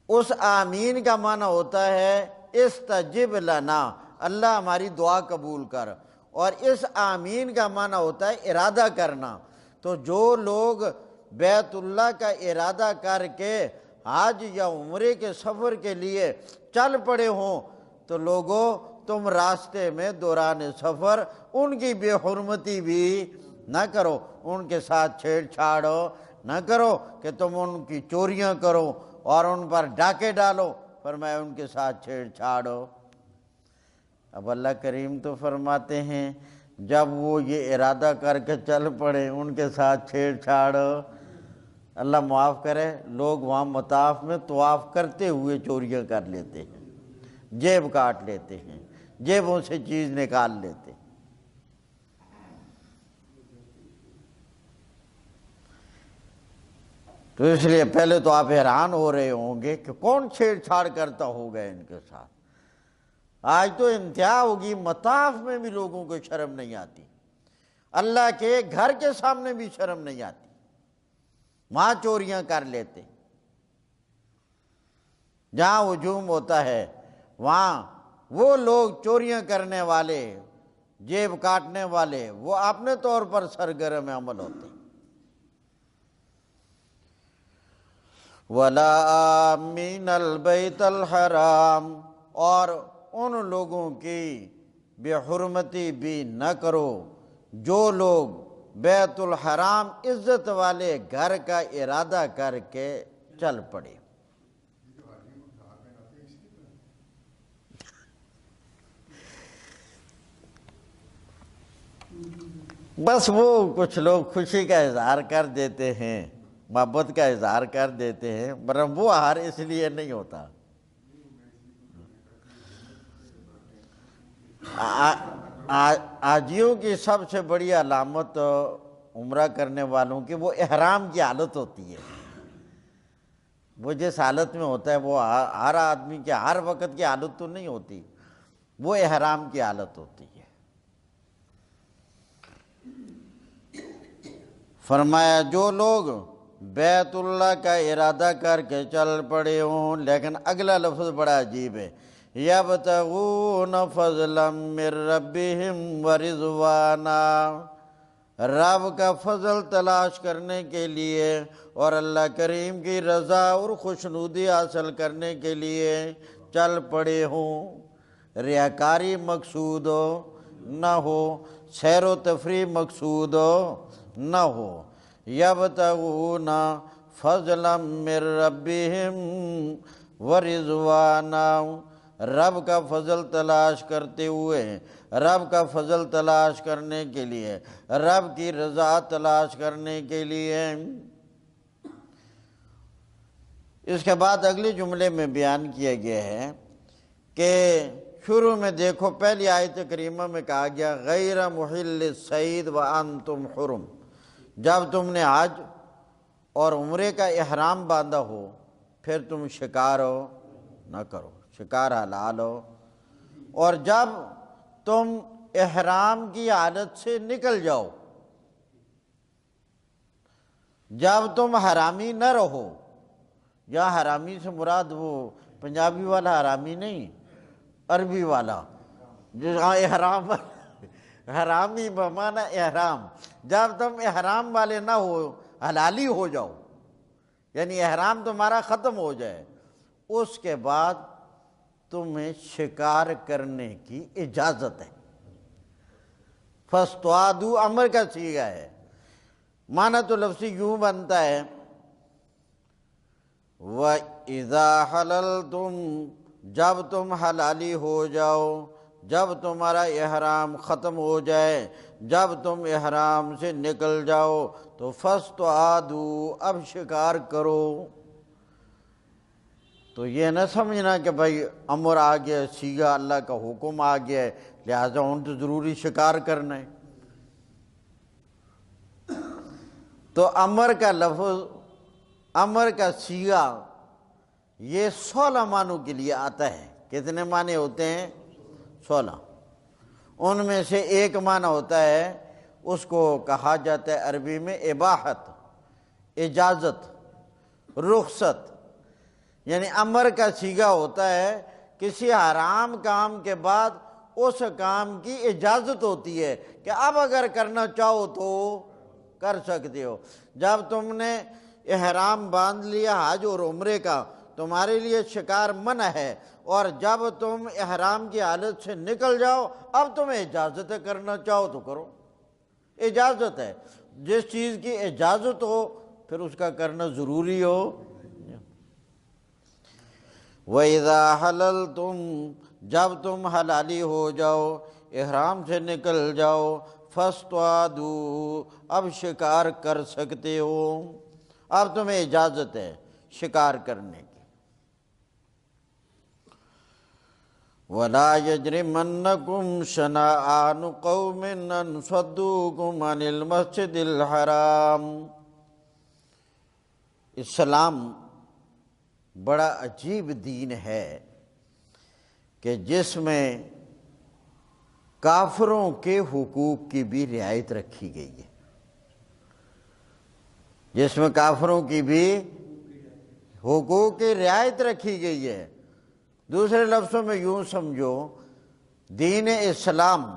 اس آمین کا معنی ہوتا ہے استجب لنا، اللہ ہماری دعا قبول کر، اور اس آمین کا معنی ہوتا ہے ارادہ کرنا۔ تو جو لوگ بیت اللہ کا ارادہ کر کے حج یا عمرے کے سفر کے لیے چل پڑے ہوں تو لوگوں تم راستے میں دوران سفر ان کی بے حرمتی بھی نہ کرو، ان کے ساتھ چھیڑ چھاڑ نہ کرو کہ تم ان کی چوریاں کرو اور ان پر ڈاکے ڈالو، فرمایا ان کے ساتھ چھیڑ چھاڑو۔ اب اللہ کریم تو فرماتے ہیں جب وہ یہ ارادہ کر کے چل پڑے ان کے ساتھ چھیڑ چھاڑ، اللہ معاف کرے، لوگ وہاں مطاف میں طواف کرتے ہوئے چوریاں کر لیتے ہیں، جیب کاٹ لیتے ہیں، جیبوں سے چیز نکال لیتے ہیں۔ تو اس لیے پہلے تو آپ حیران ہو رہے ہوں گے کہ کون چھیڑ چھاڑ کرتا ہوگا ان کے ساتھ۔ آج تو انتہا ہوگی، مطاف میں بھی لوگوں کو شرم نہیں آتی، اللہ کے گھر کے سامنے بھی شرم نہیں آتی، وہاں چوریاں کر لیتے، جہاں ہجوم ہوتا ہے وہاں وہ لوگ چوریاں کرنے والے، جیب کاٹنے والے، وہ اپنے طور پر سرگرم عمل ہوتے ہیں۔ وَلَا آمِنَ الْبَيْتَ الْحَرَامِ، اور ان لوگوں کی بے حرمتی بھی نہ کرو جو لوگ بیت الحرام عزت والے گھر کا ارادہ کر کے چل پڑے۔ بس وہ کچھ لوگ خوشی کا اظہار کر دیتے ہیں، محبت کا اظہار کر دیتے ہیں، برہم وہ ہار اس لیے نہیں ہوتا۔ آجیوں کی سب سے بڑی علامت عمرہ کرنے والوں کی وہ احرام کی حالت ہوتی ہے۔ وہ جس حالت میں ہوتا ہے وہ ہر آدمی کی ہر وقت کی حالت تو نہیں ہوتی، وہ احرام کی حالت ہوتی ہے۔ فرمایا جو لوگ بیت اللہ کا ارادہ کر کے چل پڑے ہوں، لیکن اگلا لفظ بڑا عجیب ہے، یبتغون فضلا من ربہم ورضوانا، رب کا فضل تلاش کرنے کے لیے اور اللہ کریم کی رضا اور خوشنودی حاصل کرنے کے لیے چل پڑے ہوں، ریاکاری مقصود نہ ہو، سیر و تفریح مقصود نہ ہو۔ یبتغون فضلا من ربہم ورضوانا، رب کا فضل تلاش کرتے ہوئے، رب کا فضل تلاش کرنے کے لیے، رب کی رضا تلاش کرنے کے لیے۔ اس کے بعد اگلے جملے میں بیان کیا گیا ہے کہ شروع میں دیکھو پہلی آیت کریمہ میں کہا گیا غیر محل الصید وانتم حرم، جب تم نے حج اور عمرے کا احرام باندھا ہو پھر تم شکار ہو نہ کرو، شکار حلال ہو، اور جب تم احرام کی حالت سے نکل جاؤ، جب تم حرامی نہ رہو، یا حرامی سے مراد وہ پنجابی والا حرامی نہیں، عربی والا جہاں احرام، حرامی بمعنی احرام، جب تم احرام والے نہ ہو، حلالی ہو جاؤ، یعنی احرام تمہارا ختم ہو جائے، اس کے بعد تمہیں شکار کرنے کی اجازت ہے۔ فَاسْتُعَادُوا امر کا صیغہ ہے، معنی تو لفظی یوں بنتا ہے وَإِذَا حَلَلْتُمْ، جب تم حلالی ہو جاؤ، جب تمہارا احرام ختم ہو جائے، جب تم احرام سے نکل جاؤ تو فَاسْتُعَادُوا، اب شکار کرو۔ تو یہ نہ سمجھنا کہ بھائی امر آ گیا، صیغہ اللہ کا حکم آ گیا ہے لہٰذا ان تو ضروری شکار کرنا ہے۔ تو امر کا لفظ، امر کا صیغہ یہ 16 معنوں کے لیے آتا ہے۔ کتنے معنی ہوتے ہیں؟ 16۔ ان میں سے ایک معنی ہوتا ہے، اس کو کہا جاتا ہے عربی میں اباحت، اجازت، رخصت، یعنی امر کا صیغہ ہوتا ہے کسی حرام کام کے بعد اس کام کی اجازت ہوتی ہے کہ اب اگر کرنا چاہو تو کر سکتے ہو۔ جب تم نے احرام باندھ لیا حج اور عمرے کا، تمہارے لیے شکار منع ہے، اور جب تم احرام کی حالت سے نکل جاؤ اب تمہیں اجازت ہے، کرنا چاہو تو کرو، اجازت ہے۔ جس چیز کی اجازت ہو پھر اس کا کرنا ضروری ہو۔ وَإِذَا حَلَلْتُمْ، جب تم حلالی ہو جاؤ، احرام سے نکل جاؤ، فَاسْتُعَادُوا، اب شکار کر سکتے ہو، اب تمہیں اجازت ہے شکار کرنے کی۔ وَلَا يَجْرِمَنَّكُمْ شَنَآنُ قَوْمٍ أَنْ صَدُّوكُمْ عَنِ الْمَسْجِدِ الْحَرَامِ، اسلام بڑا عجیب دین ہے کہ جس میں کافروں کے حقوق کی بھی رعایت رکھی گئی ہے، جس میں کافروں کی بھی حقوق کی رعایت رکھی گئی ہے۔ دوسرے لفظوں میں یوں سمجھو، دین اسلام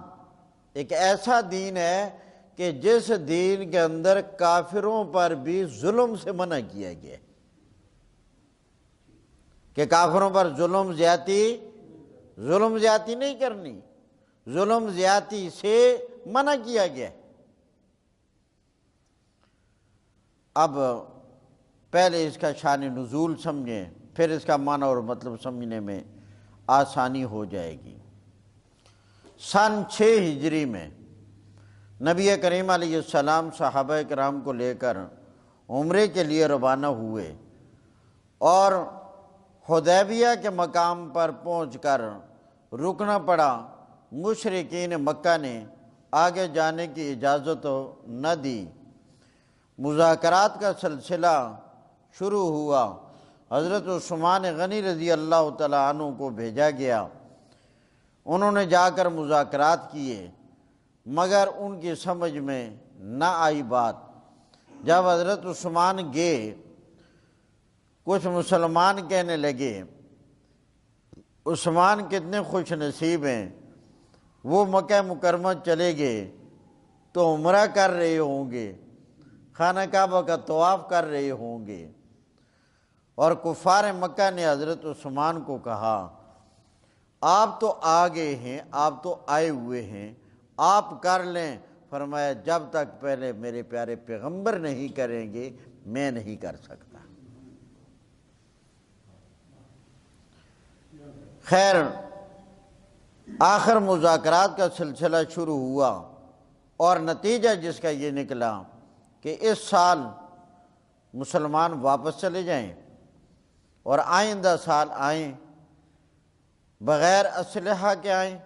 ایک ایسا دین ہے کہ جس دین کے اندر کافروں پر بھی ظلم سے منع کیا گیا ہے، کہ کافروں پر ظلم زیادتی نہیں کرنی، ظلم زیادتی سے منع کیا گیا ہے۔ اب پہلے اس کا شان نزول سمجھیں، پھر اس کا معنی اور مطلب سمجھنے میں آسانی ہو جائے گی۔ سن 6 ہجری میں نبی کریم علیہ السلام صحابہ کرام کو لے کر عمرے کے لیے روانہ ہوئے، اور حدیبیہ کے مقام پر پہنچ کر رکنا پڑا۔ مشرکین مکہ نے آگے جانے کی اجازت نہ دی۔ مذاکرات کا سلسلہ شروع ہوا۔ حضرت عثمان غنی رضی اللہ تعالیٰ عنہ کو بھیجا گیا، انہوں نے جا کر مذاکرات کیے، مگر ان کی سمجھ میں نہ آئی بات۔ جب حضرت عثمان گئے، کچھ مسلمان کہنے لگے عثمان کتنے خوش نصیب ہیں، وہ مکہ مکرمہ چلے گئے تو عمرہ کر رہے ہوں گے، خانہ کعبہ کا طواف کر رہے ہوں گے۔ اور کفار مکہ نے حضرت عثمان کو کہا، آپ تو آ گئے ہیں، آپ تو آئے ہوئے ہیں، آپ کر لیں۔ فرمایا جب تک پہلے میرے پیارے پیغمبر نہیں کریں گے میں نہیں کر سکتا۔ خیر، آخر مذاکرات کا سلسلہ شروع ہوا، اور نتیجہ جس کا یہ نکلا کہ اس سال مسلمان واپس چلے جائیں اور آئندہ سال آئیں، بغیر اسلحہ کے آئیں،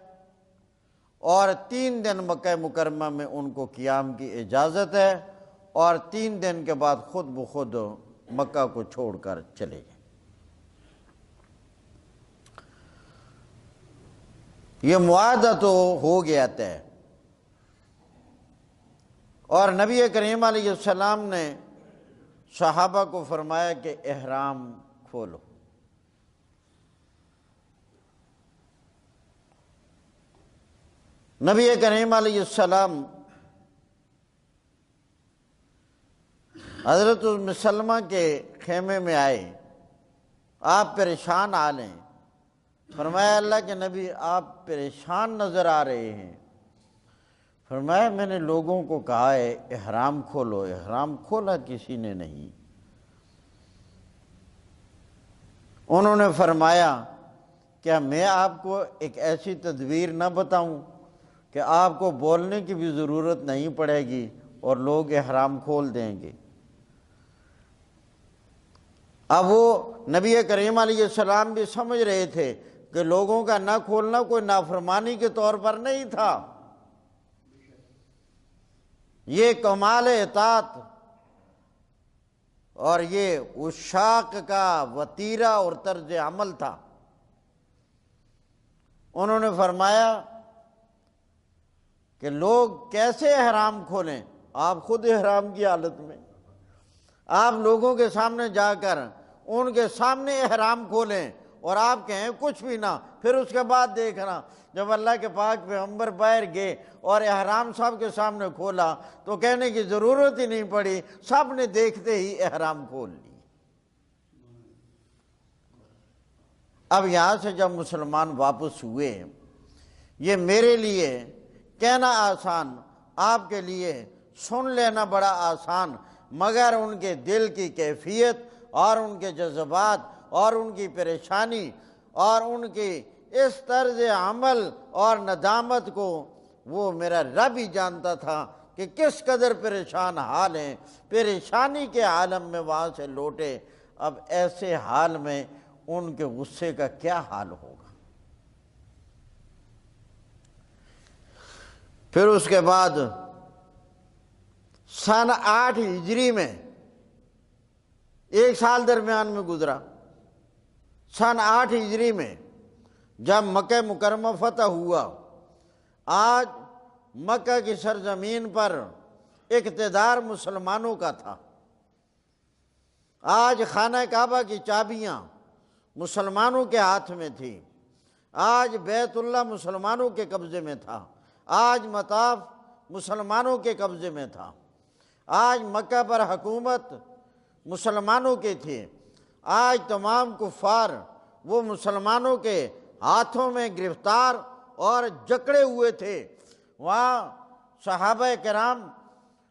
اور 3 دن مکہ مکرمہ میں ان کو قیام کی اجازت ہے، اور 3 دن کے بعد خود بخود مکہ کو چھوڑ کر چلے جائیں۔ یہ معاہدہ تو ہو گیا طے، اور نبی کریم علیہ السلام نے صحابہ کو فرمایا کہ احرام کھولو۔ نبی کریم علیہ السلام حضرت ام سلمہ کے خیمے میں آئے، آپ پریشان حال ہیں۔ فرمایا اللہ کے نبی آپ پریشان نظر آ رہے ہیں۔ فرمایا میں نے لوگوں کو کہا ہے احرام کھولو، احرام کھولا کسی نے نہیں۔ انہوں نے فرمایا کیا میں آپ کو ایک ایسی تدبیر نہ بتاؤں کہ آپ کو بولنے کی بھی ضرورت نہیں پڑے گی اور لوگ احرام کھول دیں گے۔ اب وہ نبی کریم علیہ السلام بھی سمجھ رہے تھے کہ لوگوں کا نہ کھولنا کوئی نافرمانی کے طور پر نہیں تھا، یہ کمال اطاعت اور یہ عشاق کا وتیرہ اور طرز عمل تھا۔ انہوں نے فرمایا کہ لوگ کیسے احرام کھولیں؟ آپ خود احرام کی حالت میں، آپ لوگوں کے سامنے جا کر ان کے سامنے احرام کھولیں اور آپ کہیں کچھ بھی نہ، پھر اس کے بعد دیکھنا جب اللہ کے پاک پیغمبر باہر گئے اور احرام صاحب کے سامنے کھولا تو کہنے کی ضرورت ہی نہیں پڑی، سب نے دیکھتے ہی احرام کھول لی۔ اب یہاں سے جب مسلمان واپس ہوئے، یہ میرے لیے کہنا آسان، آپ کے لیے سن لینا بڑا آسان، مگر ان کے دل کی کیفیت اور ان کے جذبات اور ان کی پریشانی اور ان کی اس طرز عمل اور ندامت کو وہ میرا رب ہی جانتا تھا کہ کس قدر پریشان حال ہیں۔ پریشانی کے عالم میں وہاں سے لوٹے، اب ایسے حال میں ان کے غصے کا کیا حال ہوگا۔ پھر اس کے بعد سن 8 ہجری میں ایک سال درمیان میں گزرا۔ سن 8 ہجری میں جب مکہ مکرمہ فتح ہوا، آج مکہ کی سرزمین پر اقتدار مسلمانوں کا تھا۔ آج خانہ کعبہ کی چابیاں مسلمانوں کے ہاتھ میں تھی، آج بیت اللہ مسلمانوں کے قبضے میں تھا، آج مطاف مسلمانوں کے قبضے میں تھا، آج مکہ پر حکومت مسلمانوں کی تھی، آج تمام کفار وہ مسلمانوں کے ہاتھوں میں گرفتار اور جکڑے ہوئے تھے۔ وہاں صحابہ کرام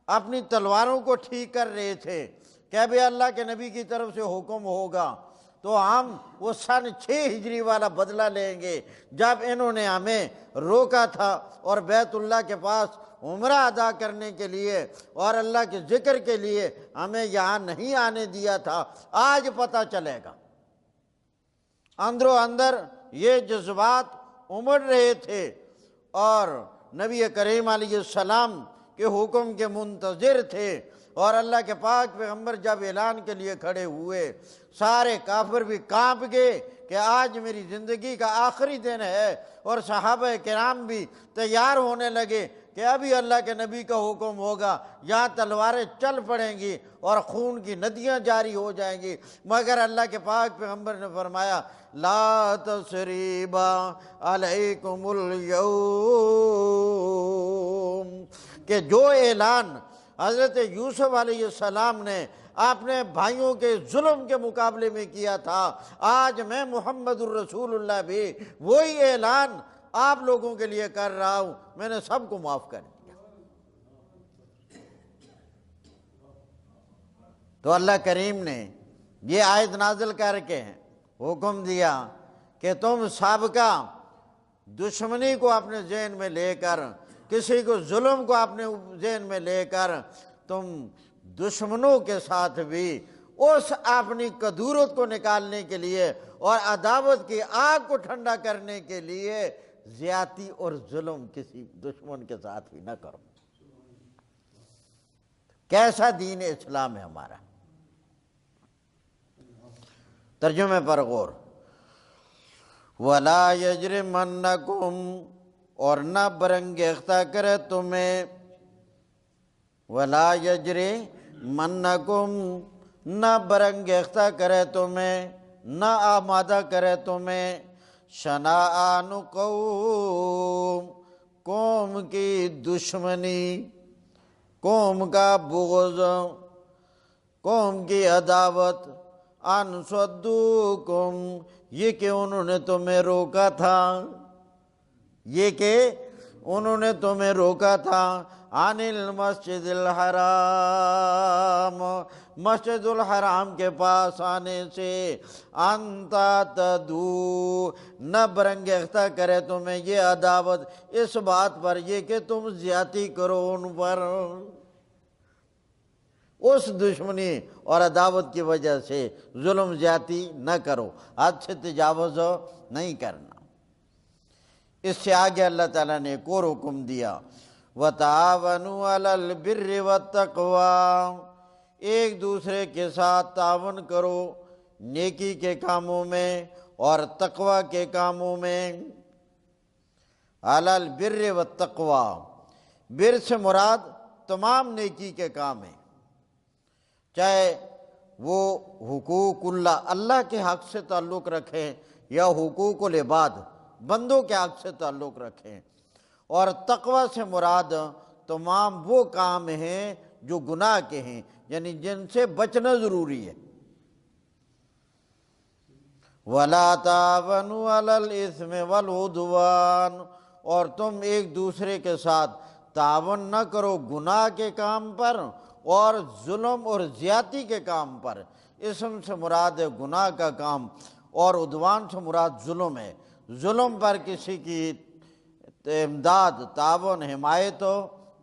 اپنی تلواروں کو ٹھیک کر رہے تھے کہ ابھی اللہ کے نبی کی طرف سے حکم ہوگا تو ہم وہ سن 6 ہجری والا بدلہ لیں گے جب انہوں نے ہمیں روکا تھا اور بیت اللہ کے پاس عمرہ ادا کرنے کے لیے اور اللہ کے ذکر کے لیے ہمیں یہاں نہیں آنے دیا تھا۔ آج پتہ چلے گا۔ اندرو اندر یہ جذبات امڑ رہے تھے اور نبی کریم علیہ السلام کے حکم کے منتظر تھے، اور اللہ کے پاک پیغمبر جب اعلان کے لیے کھڑے ہوئے سارے کافر بھی کانپ گئے کہ آج میری زندگی کا آخری دن ہے، اور صحابہ کرام بھی تیار ہونے لگے کہ ابھی اللہ کے نبی کا حکم ہوگا، یہاں تلواریں چل پڑیں گی اور خون کی ندیاں جاری ہو جائیں گی، مگر اللہ کے پاک پیغمبر نے فرمایا لا تثریب علیکم اليوم، کہ جو اعلان حضرت یوسف علیہ السلام نے اپنے بھائیوں کے ظلم کے مقابلے میں کیا تھا، آج میں محمد الرسول اللہ بھی وہی اعلان آپ لوگوں کے لیے کر رہا ہوں، میں نے سب کو معاف کر دیا۔ تو اللہ کریم نے یہ آیت نازل کر کے حکم دیا کہ تم سابقہ دشمنی کو اپنے ذہن میں لے کر، کسی کو ظلم کو اپنے ذہن میں لے کر، تم دشمنوں کے ساتھ بھی اس اپنی کدورت کو نکالنے کے لیے اور عداوت کی آگ کو ٹھنڈا کرنے کے لیے زیادتی اور ظلم کسی دشمن کے ساتھ بھی نہ کرو۔ کیسا دین اسلام ہے ہمارا۔ ترجمے پر غور۔ وَلَا يَجْرِمَنَّكُمْ، اور نہ برانگیختہ کرے تمہیں، وَلَا يَجْرِمَنَّكُمْ، نہ برانگیختہ کرے تمہیں، نہ آمادہ کرے تمہیں، شنآن قوم، قوم کی دشمنی، قوم کا بغض، قوم کی عداوت، ان صدوکم، یہ کہ انہوں نے تمہیں روکا تھا، یہ کہ انہوں نے تمہیں روکا تھا، عن المسجد الحرام، مسجد الحرام کے پاس آنے سے، ان تعتدوا، نہ برانگیختہ کرے تمہیں یہ عداوت اس بات پر یہ کہ تم زیادتی کرو ان پر، اس دشمنی اور عداوت کی وجہ سے ظلم زیادتی نہ کرو، حد سے تجاوز نہیں کرنا۔ اس سے آگے اللہ تعالیٰ نے ایک اور حکم دیا، وَتَعَاوَنُوا عَلَى الْبِرِّ وَالتَّقْوَىٰ، ایک دوسرے کے ساتھ تعاون کرو نیکی کے کاموں میں اور تقوی کے کاموں میں۔ عَلَى الْبِرِّ وَالتَّقْوَىٰ، بر سے مراد تمام نیکی کے کام ہیں، چاہے وہ حقوق اللہ کے حق سے تعلق رکھیں یا حقوق العباد بندوں کے حق سے تعلق رکھیں، اور تقوی سے مراد تمام وہ کام ہیں جو گناہ کے ہیں، یعنی جن سے بچنا ضروری ہے۔ وَلَا تَعَاوَنُوا عَلَى الْإِثْمِ وَالْعُدْوَانِ، اور تم ایک دوسرے کے ساتھ تعاون نہ کرو گناہ کے کام پر اور ظلم اور زیادتی کے کام پر۔ اسم سے مراد ہے گناہ کا کام اور عدوان سے مراد ظلم ہے، ظلم پر کسی کی امداد، تعاون، حمایت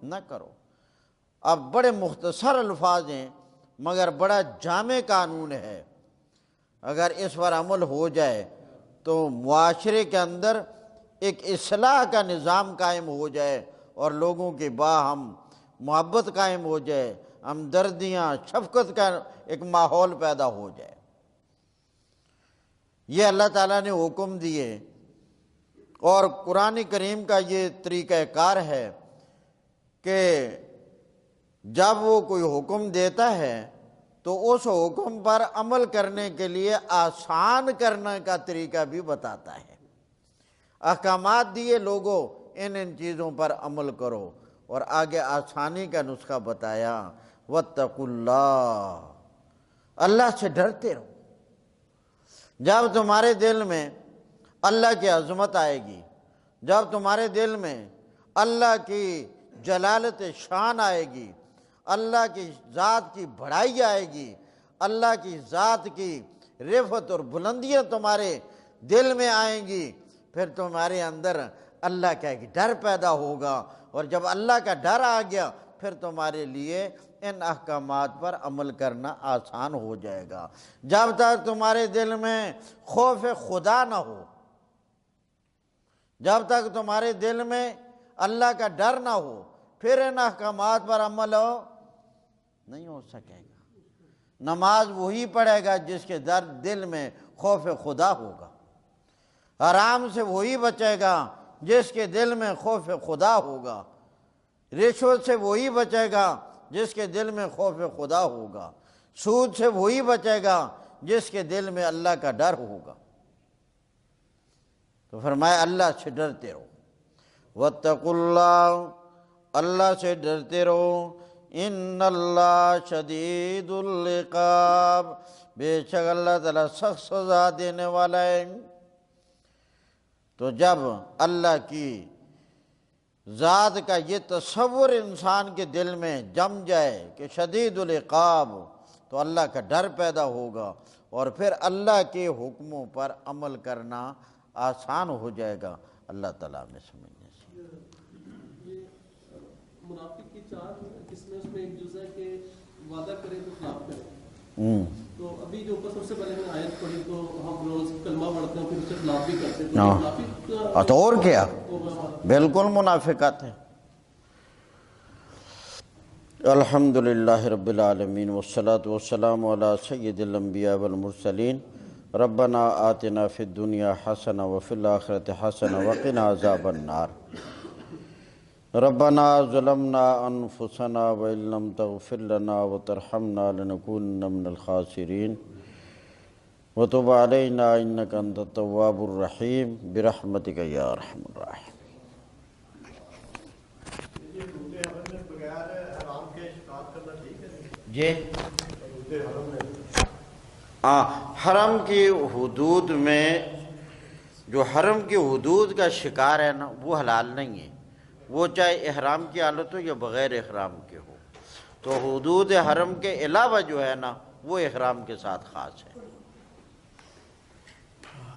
نہ کرو۔ اب بڑے مختصر الفاظ ہیں مگر بڑا جامع قانون ہے، اگر اس پر عمل ہو جائے تو معاشرے کے اندر ایک اصلاح کا نظام قائم ہو جائے اور لوگوں کی باہم محبت قائم ہو جائے، ہمدردیاں، شفقت کا ایک ماحول پیدا ہو جائے۔ یہ اللہ تعالیٰ نے حکم دیے، اور قرآن کریم کا یہ طریقہ کار ہے کہ جب وہ کوئی حکم دیتا ہے تو اس حکم پر عمل کرنے کے لیے آسان کرنے کا طریقہ بھی بتاتا ہے۔ احکامات دیے، لوگوں ان چیزوں پر عمل کرو، اور آگے آسانی کا نسخہ بتایا، واتقوا اللہ، اللہ سے ڈرتے رہو۔ جب تمہارے دل میں اللہ کی عظمت آئے گی، جب تمہارے دل میں اللہ کی جلالت شان آئے گی، اللہ کی ذات کی بڑائی آئے گی، اللہ کی ذات کی رفعت اور بلندیاں تمہارے دل میں آئیں گی، پھر تمہارے اندر اللہ کا ایک ڈر پیدا ہوگا، اور جب اللہ کا ڈر آ گیا پھر تمہارے لیے ان احکامات پر عمل کرنا آسان ہو جائے گا۔ جب تک تمہارے دل میں خوف خدا نہ ہو، جب تک تمہارے دل میں اللہ کا ڈر نہ ہو، پھر ان احکامات پر عمل نہیں ہو سکے گا۔ نماز وہی پڑھے گا جس کے دل میں خوف خدا ہوگا، حرام سے وہی بچے گا جس کے دل میں خوف خدا ہوگا، رشوت سے وہی بچے گا جس کے دل میں خوف خدا ہوگا، سود سے وہی بچے گا جس کے دل میں اللہ کا ڈر ہوگا۔ تو فرمایا اللہ سے ڈرتے رہو، واتقوا اللہ، اللہ سے ڈرتے رہو، ان اللہ شدید العقاب، بے شک اللہ تعالیٰ سخت سزا دینے والا ہے۔ تو جب اللہ کی ذات کا یہ تصور انسان کے دل میں جم جائے کہ شدید العقاب، تو اللہ کا ڈر پیدا ہوگا، اور پھر اللہ کے حکموں پر عمل کرنا آسان ہو جائے گا۔ اللہ تعالیٰ میں سمجھنے سے
یہ منافق کی چار قسمیں، اس میں ایک جزء ہے کہ وعدہ کرے تو خلاف کرے۔ تو ابھی جو اوپر سب سے پہلے میں آیت پڑھی تو ہم روز کلمہ پڑھتے ہیں پھر اس کے خلاف بھی کرتے ہیں، تو منافق
تو اور کیا، بالکل منافقت ہے۔ الحمدللہ رب العالمین، والصلاة والسلام علی سید الانبیاء والمرسلین، ربنا آتنا فی الدنیا حسنہ وفی الآخرۃ حسنہ وقنا عذاب النار۔ ربنا ظلمنا انفسنا وان لم تغفر لنا وترحمنا لنكونن من الخاسرین وتب علینا انک انت التواب الرحیم برحمتک یا ارحم الراحمین۔ جی حرم کی حدود میں، جو حرم کی حدود کا شکار ہے نا، وہ حلال نہیں ہے، وہ چاہے احرام کی حالت ہو یا بغیر احرام کے ہو۔ تو حدود حرم کے علاوہ جو ہے نا، وہ احرام کے ساتھ خاص ہے۔